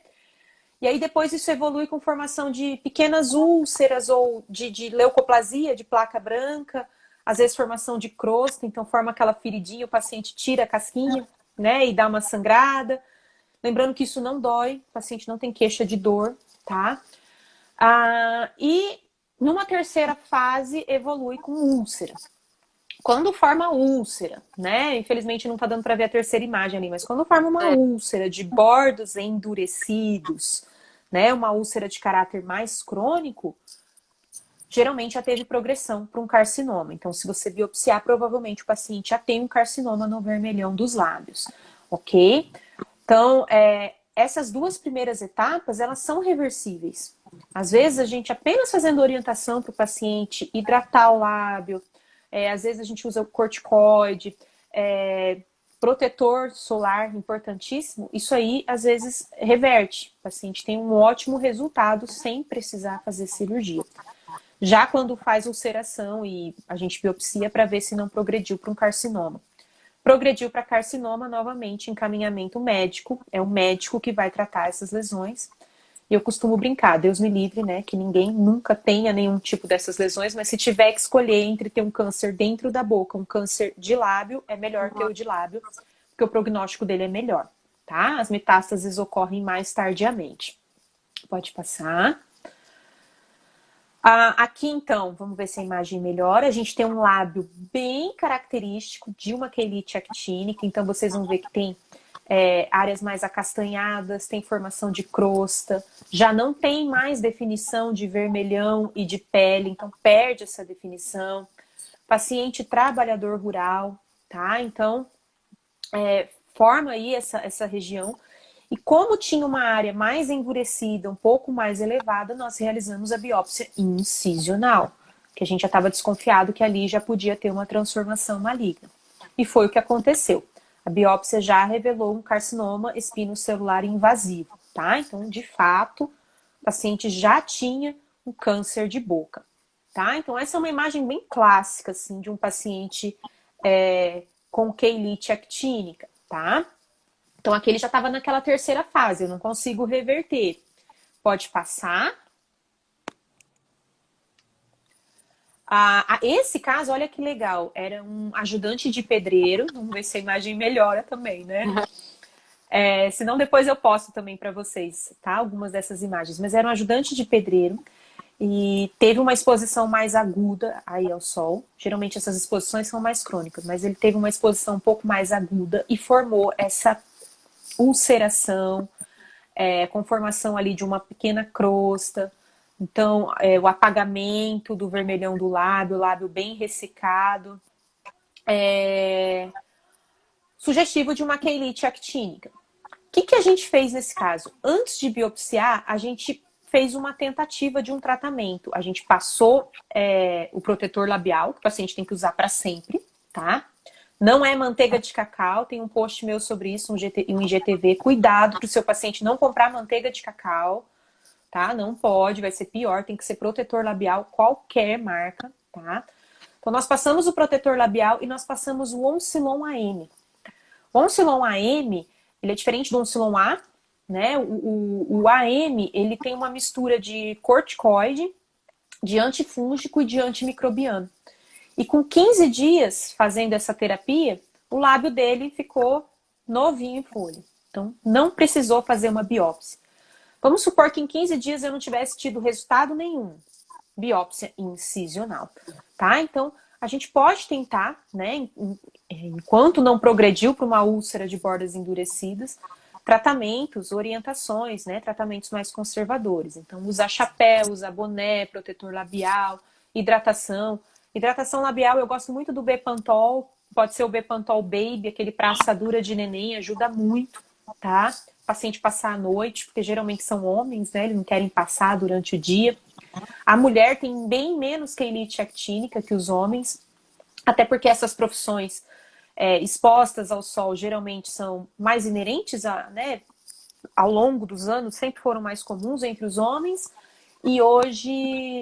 E aí depois isso evolui com formação de pequenas úlceras ou de leucoplasia, de placa branca, às vezes formação de crosta, então forma aquela feridinha, o paciente tira a casquinha, né, e dá uma sangrada. Lembrando que isso não dói, o paciente não tem queixa de dor, tá? E numa terceira fase evolui com úlcera. Quando forma úlcera, né? Infelizmente não tá dando para ver a terceira imagem ali, mas quando forma uma úlcera de bordos endurecidos, né? Uma úlcera de caráter mais crônico, geralmente já teve progressão para um carcinoma. Então, se você biopsiar, provavelmente o paciente já tem um carcinoma no vermelhão dos lábios, ok? Então, essas 2 primeiras etapas, elas são reversíveis. Às vezes, a gente apenas fazendo orientação para o paciente hidratar o lábio, às vezes a gente usa o corticoide, protetor solar, importantíssimo. Isso aí, às vezes, reverte. O paciente tem um ótimo resultado sem precisar fazer cirurgia. Já quando faz ulceração e a gente biopsia para ver se não progrediu para um carcinoma. Progrediu para carcinoma, novamente, encaminhamento médico. É o médico que vai tratar essas lesões. E eu costumo brincar, Deus me livre, né? Que ninguém nunca tenha nenhum tipo dessas lesões, mas se tiver que escolher entre ter um câncer dentro da boca, um câncer de lábio, é melhor ter o de lábio, porque o prognóstico dele é melhor, tá? As metástases ocorrem mais tardiamente. Pode passar. Aqui, então, vamos ver se a imagem melhora. A gente tem um lábio bem característico de uma quelite actínica. Então, vocês vão ver que tem áreas mais acastanhadas, tem formação de crosta. Já não tem mais definição de vermelhão e de pele. Então, perde essa definição. Paciente trabalhador rural, tá? Então, forma aí essa região. E como tinha uma área mais endurecida, um pouco mais elevada, nós realizamos a biópsia incisional, que a gente já estava desconfiado que ali já podia ter uma transformação maligna. E foi o que aconteceu. A biópsia já revelou um carcinoma espinocelular invasivo, tá? Então, de fato, o paciente já tinha um câncer de boca, tá? Então, essa é uma imagem bem clássica, assim, de um paciente com quelite actínica, tá? Então, aqui ele já estava naquela terceira fase, eu não consigo reverter. Pode passar. Esse caso, olha que legal, era um ajudante de pedreiro. Vamos ver se a imagem melhora também, né? Senão depois eu posto também para vocês, tá? Algumas dessas imagens. Mas era um ajudante de pedreiro e teve uma exposição mais aguda aí ao sol. Geralmente essas exposições são mais crônicas, mas ele teve uma exposição um pouco mais aguda e formou essa ulceração, com formação ali de uma pequena crosta. Então, o apagamento do vermelhão do lábio, o lábio bem ressecado. Sugestivo de uma quelite actínica. O que a gente fez nesse caso? Antes de biopsiar, a gente fez uma tentativa de um tratamento. A gente passou o protetor labial, que o paciente tem que usar para sempre, tá? Não é manteiga de cacau, tem um post meu sobre isso, um IGTV. Cuidado para o seu paciente não comprar manteiga de cacau, tá? Não pode, vai ser pior, tem que ser protetor labial, qualquer marca, tá? Então, nós passamos o protetor labial e nós passamos o Oncilon AM. O Oncilon AM, ele é diferente do Oncilon A, né? O AM, ele tem uma mistura de corticoide, de antifúngico e de antimicrobiano. E com 15 dias fazendo essa terapia, o lábio dele ficou novinho em folha. Então, não precisou fazer uma biópsia. Vamos supor que em 15 dias eu não tivesse tido resultado nenhum. Biópsia incisional, tá? Então, a gente pode tentar, né, enquanto não progrediu para uma úlcera de bordas endurecidas, tratamentos, orientações, né, tratamentos mais conservadores. Então, usar chapéu, usar boné, protetor labial, hidratação. Hidratação labial, eu gosto muito do Bepantol, pode ser o Bepantol Baby, aquele para assadura de neném, ajuda muito, tá? O paciente passar a noite, porque geralmente são homens, né? Eles não querem passar durante o dia. A mulher tem bem menos quelite actínica que os homens, até porque essas profissões expostas ao sol geralmente são mais inerentes né, ao longo dos anos, sempre foram mais comuns entre os homens, e hoje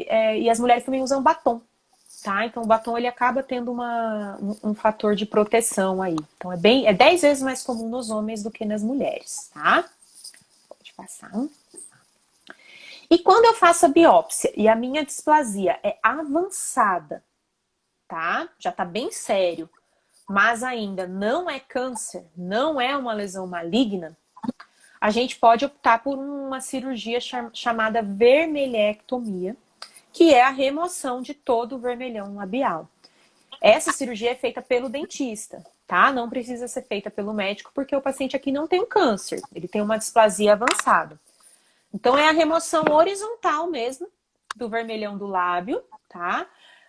e as mulheres também usam batom. Tá? Então o batom ele acaba tendo um fator de proteção aí. Então é 10 vezes mais comum nos homens do que nas mulheres, tá? Pode passar. E quando eu faço a biópsia e a minha displasia é avançada, tá? Já tá bem sério, mas ainda não é câncer, não é uma lesão maligna, a gente pode optar por uma cirurgia chamada vermelhectomia, que é a remoção de todo o vermelhão labial. Essa cirurgia é feita pelo dentista, tá? Não precisa ser feita pelo médico, porque o paciente aqui não tem um câncer, ele tem uma displasia avançada. Então, é a remoção horizontal mesmo do vermelhão do lábio, tá?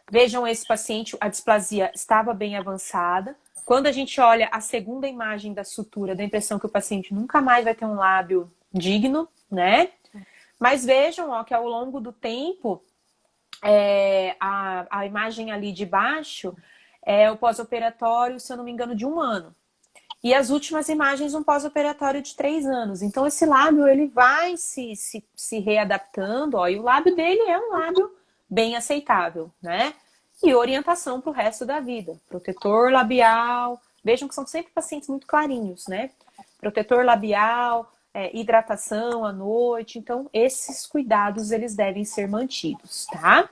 Vejam esse paciente, a displasia estava bem avançada. Quando a gente olha a segunda imagem da sutura, dá a impressão que o paciente nunca mais vai ter um lábio digno, né? Mas vejam, ó, que ao longo do tempo, a imagem ali de baixo é o pós-operatório, se eu não me engano, de 1 ano. E as últimas imagens, um pós-operatório de 3 anos. Então, esse lábio, ele vai se readaptando, ó, e o lábio dele é um lábio bem aceitável, né? E orientação para o resto da vida. Protetor labial, vejam que são sempre pacientes muito clarinhos, né? Protetor labial, hidratação à noite. Então, esses cuidados, eles devem ser mantidos, tá?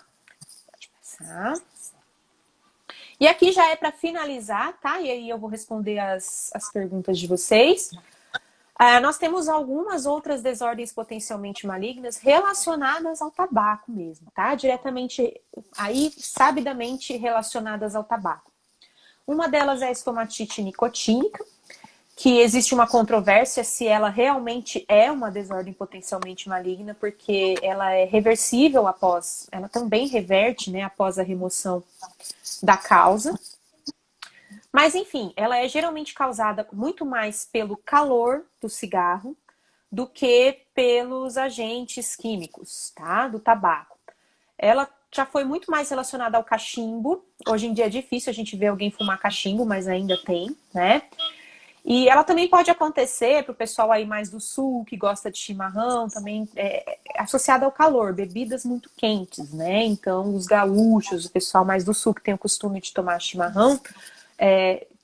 Pode passar. E aqui já é para finalizar, tá? E aí eu vou responder as perguntas de vocês. Nós temos algumas outras desordens potencialmente malignas relacionadas ao tabaco mesmo, tá? Diretamente, aí, sabidamente relacionadas ao tabaco. Uma delas é a estomatite nicotínica, que existe uma controvérsia se ela realmente é uma desordem potencialmente maligna, porque ela é reversível ela também reverte, né, após a remoção da causa. Mas, enfim, ela é geralmente causada muito mais pelo calor do cigarro do que pelos agentes químicos, tá? Do tabaco. Ela já foi muito mais relacionada ao cachimbo. Hoje em dia é difícil a gente ver alguém fumar cachimbo, mas ainda tem, né? E ela também pode acontecer para o pessoal aí mais do sul, que gosta de chimarrão, também associada ao calor, bebidas muito quentes, né? Então, os gaúchos, o pessoal mais do sul que tem o costume de tomar chimarrão,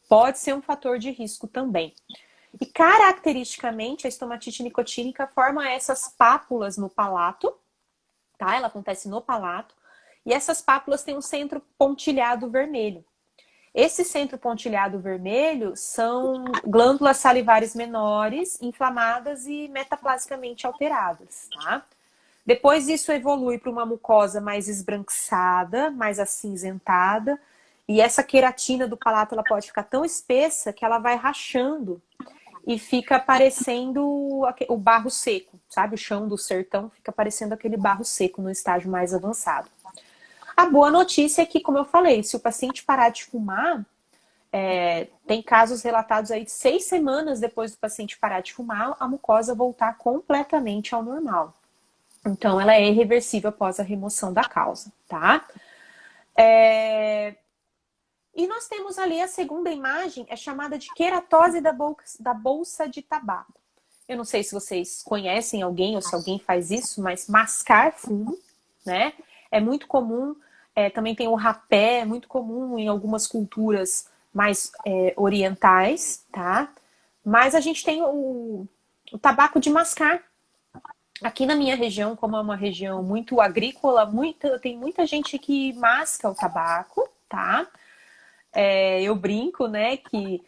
pode ser um fator de risco também. E caracteristicamente, a estomatite nicotínica forma essas pápulas no palato, tá? Ela acontece no palato, e essas pápulas têm um centro pontilhado vermelho. Esse centro pontilhado vermelho são glândulas salivares menores, inflamadas e metaplasicamente alteradas, tá? Depois isso evolui para uma mucosa mais esbranquiçada, mais acinzentada, e essa queratina do palato ela pode ficar tão espessa que ela vai rachando e fica parecendo o barro seco, sabe? O chão do sertão fica parecendo aquele barro seco no estágio mais avançado. A boa notícia é que, como eu falei, se o paciente parar de fumar, tem casos relatados aí de 6 semanas depois do paciente parar de fumar, a mucosa voltar completamente ao normal. Então, ela é irreversível após a remoção da causa, tá? E nós temos ali a segunda imagem, é chamada de queratose da bolsa de tabaco. Eu não sei se vocês conhecem alguém ou se alguém faz isso, mas mascar fumo, né? É muito comum, também tem o rapé, é muito comum em algumas culturas mais orientais, tá? Mas a gente tem o tabaco de mascar. Aqui na minha região, como é uma região muito agrícola, tem muita gente que masca o tabaco, tá? Eu brinco, né, que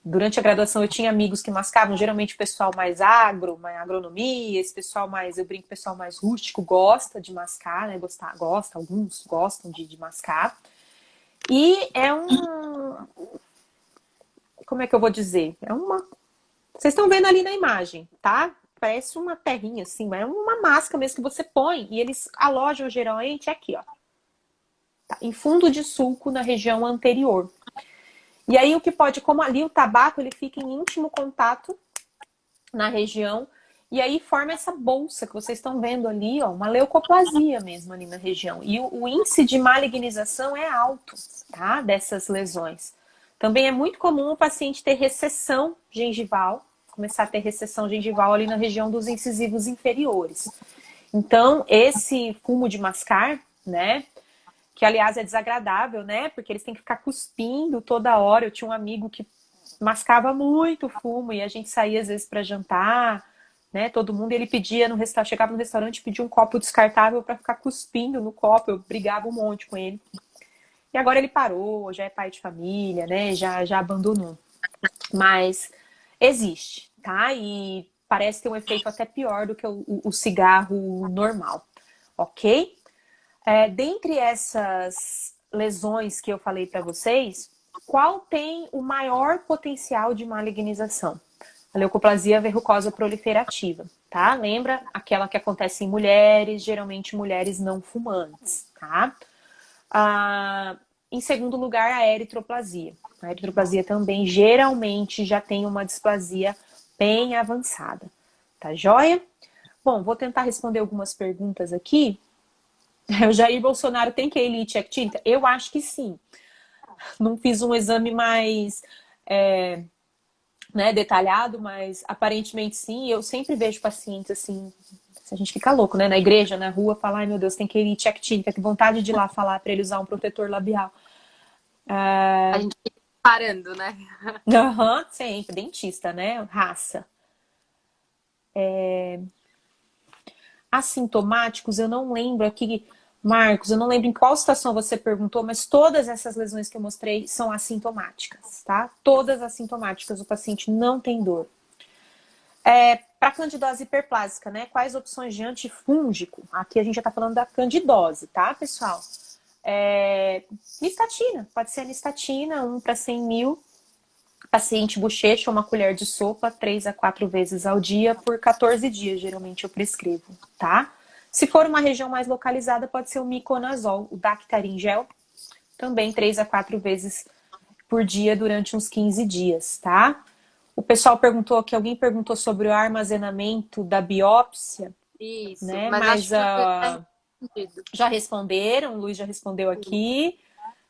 durante a graduação eu tinha amigos que mascavam, geralmente o pessoal mais agronomia, esse pessoal mais, eu brinco, pessoal mais rústico gosta de mascar, né, alguns gostam de mascar. E como é que eu vou dizer? Vocês estão vendo ali na imagem, tá? Parece uma terrinha assim, mas é uma máscara mesmo que você põe e eles alojam geralmente aqui, ó. Tá? Em fundo de sulco na região anterior. E aí o que pode, como ali o tabaco, ele fica em íntimo contato na região, e aí forma essa bolsa que vocês estão vendo ali, ó, uma leucoplasia mesmo ali na região. E o índice de malignização é alto, tá? Dessas lesões. Também é muito comum o paciente ter recessão gengival, começar a ter recessão gengival ali na região dos incisivos inferiores. Então, esse fumo de mascar, né? Que, aliás, é desagradável, né? Porque eles têm que ficar cuspindo toda hora. Eu tinha um amigo que mascava muito fumo e a gente saía às vezes para jantar, né? Todo mundo, ele pedia chegava no restaurante e pedia um copo descartável para ficar cuspindo no copo. Eu brigava um monte com ele. E agora ele parou, já é pai de família, né? Já abandonou. Mas existe, tá? E parece ter um efeito até pior do que o cigarro normal, ok? Dentre essas lesões que eu falei para vocês, qual tem o maior potencial de malignização? A leucoplasia verrucosa proliferativa, tá? Lembra aquela que acontece em mulheres, geralmente mulheres não fumantes, tá? Em segundo lugar, a eritroplasia. A eritroplasia também geralmente já tem uma displasia bem avançada, tá joia? Bom, vou tentar responder algumas perguntas aqui. O Jair Bolsonaro tem quelite actínica? Eu acho que sim. Não fiz um exame mais detalhado, mas aparentemente sim. Eu sempre vejo pacientes assim, A gente fica louco, né? Na igreja, na rua, fala, ai meu Deus, tem que ir actina, que vontade de ir lá falar para ele usar um protetor labial. A gente fica parando, né? Aham, sempre, dentista, né? Raça. Assintomáticos, eu não lembro aqui, Marcos, eu não lembro em qual situação você perguntou, mas todas essas lesões que eu mostrei são assintomáticas, tá? Todas assintomáticas, o paciente não tem dor. Para candidose hiperplásica, né? Quais opções de antifúngico? Aqui a gente já tá falando da candidose, tá, pessoal? Nistatina, pode ser a nistatina, 1 para 100 mil. Paciente bochecha, uma colher de sopa, 3 a 4 vezes ao dia, por 14 dias, geralmente eu prescrevo, tá? Se for uma região mais localizada, pode ser o miconazol, o Dactarin gel, também 3 a 4 vezes por dia durante uns 15 dias, tá? O pessoal perguntou que alguém perguntou sobre o armazenamento da biópsia, Isso, né? mas acho Mas que tá entendido. já responderam, o Luiz já respondeu aqui,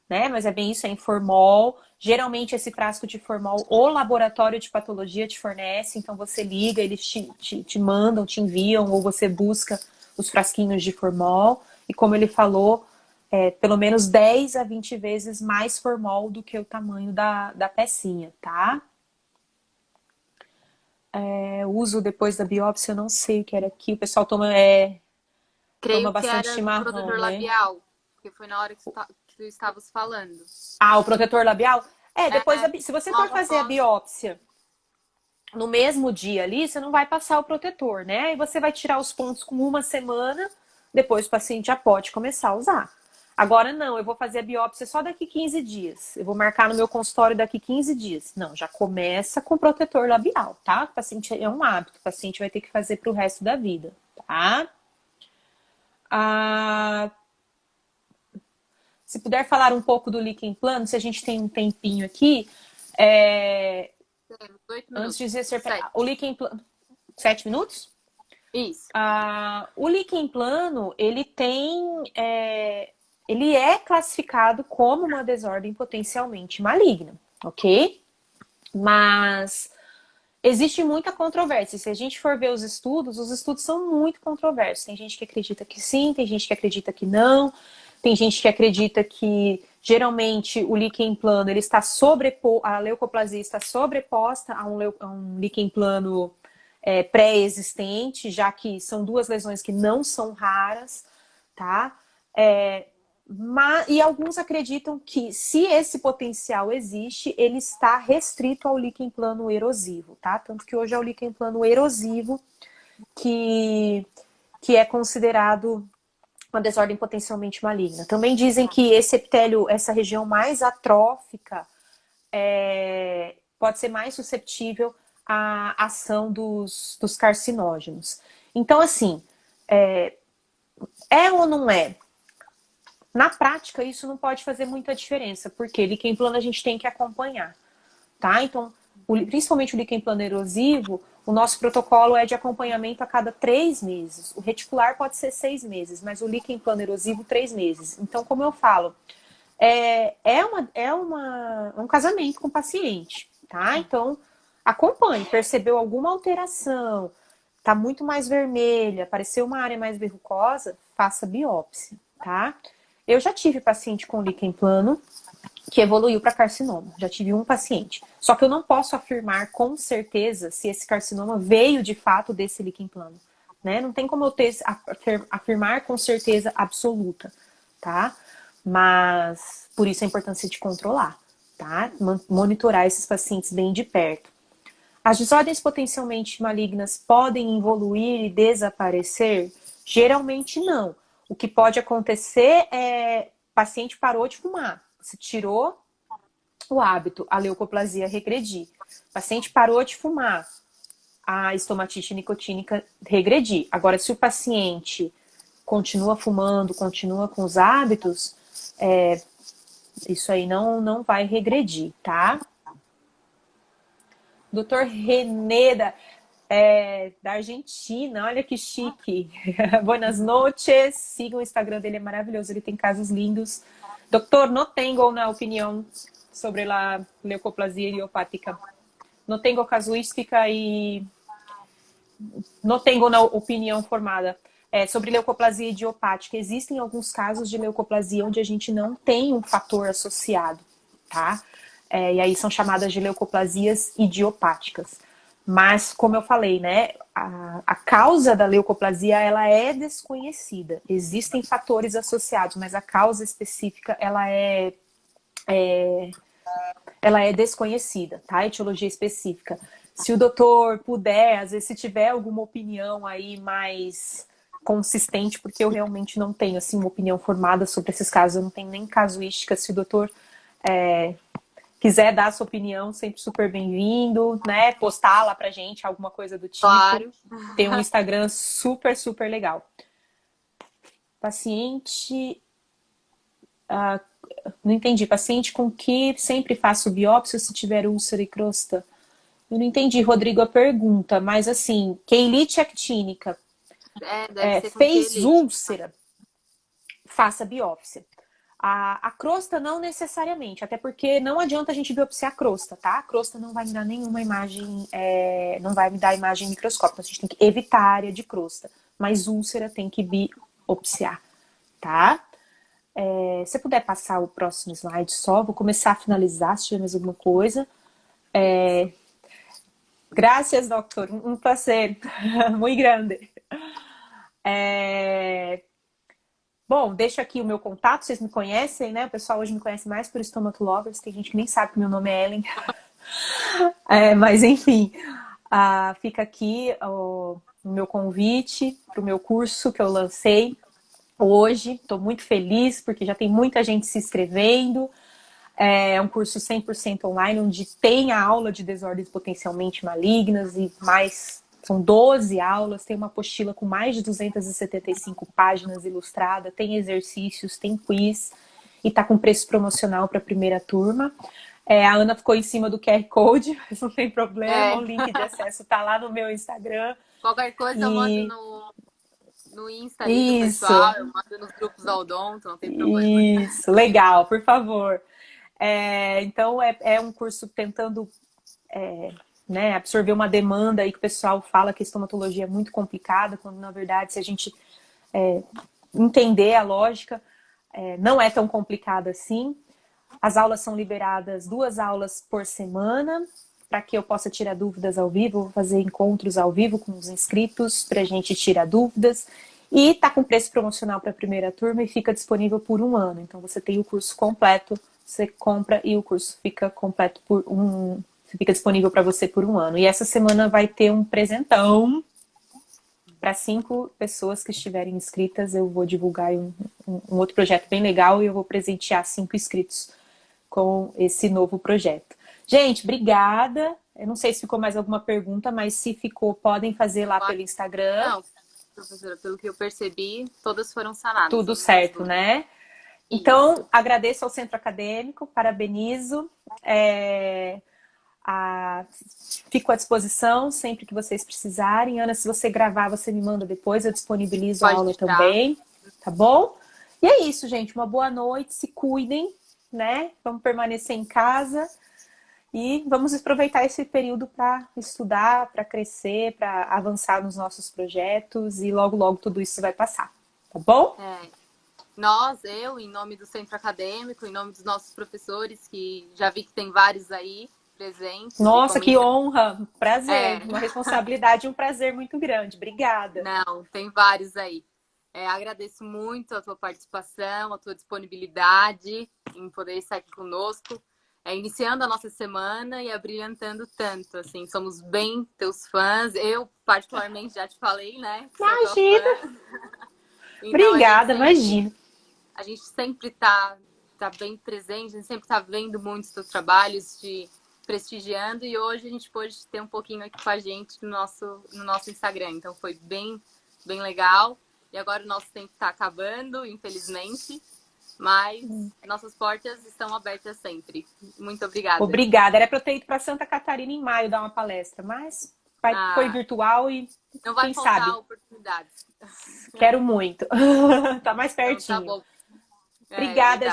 né? Mas é bem isso, é em formol. Geralmente esse frasco de formol o laboratório de patologia te fornece, então você liga, eles te mandam, te enviam, ou você busca os frasquinhos de formol. E como ele falou, pelo menos 10 a 20 vezes mais formol do que o tamanho da pecinha, tá? Uso depois da biópsia, eu não sei o que era aqui. O pessoal toma Creio que bastante era do chimarrão, protetor né? labial, porque foi na hora que tu estavas falando. Ah, o protetor labial? Depois, É, se você for logo fazer a após. biópsia no mesmo dia ali, você não vai passar o protetor, né? E você vai tirar os pontos com uma semana, depois o paciente já pode começar a usar. Agora não, eu vou fazer a biópsia só daqui 15 dias. Eu vou marcar no meu consultório daqui 15 dias. Não, já começa com protetor labial, tá? O paciente é um hábito, o paciente vai ter que fazer pro resto da vida, tá? Se puder falar um pouco do líquen plano, se a gente tem um tempinho aqui, Temos 8 antes de minutos. dizer Sete. o líquen plano, 7 minutos? Isso. O líquen plano, ele é classificado como uma desordem potencialmente maligna, ok? Mas existe muita controvérsia. Se a gente for ver os estudos são muito controversos. Tem gente que acredita que sim, tem gente que acredita que não. Tem gente que acredita que geralmente o líquen plano ele está a leucoplasia está sobreposta a um líquen plano pré-existente, já que são duas lesões que não são raras, tá? E alguns acreditam que, se esse potencial existe, ele está restrito ao líquen plano erosivo, tá? Tanto que hoje é o líquen plano erosivo que é considerado uma desordem potencialmente maligna. Também dizem que esse epitélio, essa região mais atrófica, pode ser mais suscetível à ação dos carcinógenos. Então, assim, ou não é? Na prática, isso não pode fazer muita diferença, porque líquen plano a gente tem que acompanhar, tá? Então, principalmente o líquen plano erosivo, o nosso protocolo é de acompanhamento a cada 3 meses. O reticular pode ser 6 meses, mas o líquen plano erosivo, 3 meses. Então, como eu falo, um casamento com o paciente, tá? Então, acompanhe. Percebeu alguma alteração, tá muito mais vermelha, apareceu uma área mais verrucosa, faça biópsia, tá? Eu já tive paciente com líquen plano que evoluiu para carcinoma. Já tive um paciente. Só que eu não posso afirmar com certeza se esse carcinoma veio de fato desse líquen plano, né? Não tem como eu afirmar com certeza absoluta, tá? Mas por isso a importância de controlar, tá? Monitorar esses pacientes bem de perto. As desordens potencialmente malignas podem evoluir e desaparecer? Geralmente não. O que pode acontecer é o paciente parou de fumar, você tirou o hábito, a leucoplasia regredir. O paciente parou de fumar, a estomatite nicotínica regredir. Agora, se o paciente continua fumando, continua com os hábitos, isso aí não vai regredir, tá? Doutor René da Argentina, olha que chique. Buenas noches, sigam o Instagram dele, é maravilhoso, ele tem casos lindos. Doutor, não tenho uma opinião sobre a leucoplasia idiopática. Não tenho casuística e não tenho uma opinião formada. Sobre leucoplasia idiopática, existem alguns casos de leucoplasia onde a gente não tem um fator associado, tá? E aí são chamadas de leucoplasias idiopáticas. Mas, como eu falei, né, a causa da leucoplasia, ela é desconhecida. Existem fatores associados, mas a causa específica, ela é desconhecida, tá? A etiologia específica. Se o doutor puder, às vezes, se tiver alguma opinião aí mais consistente, porque eu realmente não tenho, assim, uma opinião formada sobre esses casos, eu não tenho nem casuística. Se o doutor quiser dar a sua opinião, sempre super bem-vindo, né? Postar lá pra gente alguma coisa do tipo. Claro. Tem um Instagram super, super legal. Paciente... não entendi. Paciente com que sempre faço biópsia se tiver úlcera e crosta? Eu não entendi, Rodrigo, a pergunta, mas assim, queilite actínica, Deve ser com fez quelite. úlcera, faça biópsia. A crosta não necessariamente, até porque não adianta a gente biopsiar a crosta, tá? A crosta não vai me dar nenhuma imagem, não vai me dar imagem microscópica, a gente tem que evitar a área de crosta, mas úlcera tem que biopsiar, tá? Se puder passar o próximo slide só, vou começar a finalizar, se tiver mais alguma coisa. Graças, doutor, um prazer muito grande. Bom, deixo aqui o meu contato, vocês me conhecem, né? O pessoal hoje me conhece mais por Stomach Lovers, tem gente que nem sabe que meu nome é Ellen. Mas enfim, fica aqui o meu convite para o meu curso que eu lancei hoje. Estou muito feliz porque já tem muita gente se inscrevendo. É um curso 100% online, onde tem a aula de desordens potencialmente malignas e mais, são 12 aulas, tem uma apostila com mais de 275 páginas ilustrada, tem exercícios, tem quiz e tá com preço promocional para a primeira turma. A Ana ficou em cima do QR Code, mas não tem problema, o link de acesso tá lá no meu Instagram. Qualquer coisa eu mando no Insta ali do Isso. pessoal, eu mando nos grupos da Odonto, não tem problema. Isso, legal, por favor. Então, é um curso tentando né, absorver uma demanda aí que o pessoal fala que a estomatologia é muito complicada, quando na verdade, se a gente entender a lógica, não é tão complicada assim. As aulas são liberadas 2 aulas por semana, para que eu possa tirar dúvidas ao vivo, vou fazer encontros ao vivo com os inscritos para a gente tirar dúvidas. E está com preço promocional para a primeira turma e fica disponível por 1 ano. Então você tem o curso completo, você compra e o curso fica completo fica disponível para você por 1 ano. E essa semana vai ter um presentão para 5 pessoas que estiverem inscritas. Eu vou divulgar um outro projeto bem legal e eu vou presentear 5 inscritos com esse novo projeto. Gente, obrigada. Eu não sei se ficou mais alguma pergunta, mas se ficou, podem fazer lá pelo Instagram. Não, professora, pelo que eu percebi, todas foram sanadas. Tudo certo, né? Então, agradeço ao Centro Acadêmico, parabenizo. Fico à disposição sempre que vocês precisarem. Ana, se você gravar, você me manda depois, eu disponibilizo a aula também, tá bom? E é isso, gente. Uma boa noite, se cuidem, né? Vamos permanecer em casa e vamos aproveitar esse período para estudar, para crescer, para avançar nos nossos projetos e logo, logo tudo isso vai passar, tá bom? Eu, em nome do Centro Acadêmico, em nome dos nossos professores, que já vi que tem vários aí presentes. Nossa, que honra! Prazer, uma responsabilidade e um prazer muito grande. Obrigada. Não, tem vários aí. Agradeço muito a tua participação, a tua disponibilidade em poder estar aqui conosco, iniciando a nossa semana e abrilhantando tanto, assim, somos bem teus fãs. Eu, particularmente, já te falei, né? Imagina! Então, obrigada, imagina. A gente sempre tá bem presente, a gente sempre tá vendo muitos teus trabalhos, te prestigiando, e hoje a gente pôde ter um pouquinho aqui com a gente no nosso Instagram. Então foi bem, bem legal. E agora o nosso tempo está acabando, infelizmente, mas nossas portas estão abertas sempre. Muito obrigada. Obrigada. Era para eu ter ido para Santa Catarina em maio dar uma palestra, mas foi virtual e não vai quem faltar sabe. Oportunidades. Quero muito. Tá mais pertinho. Então, tá bom. Obrigada,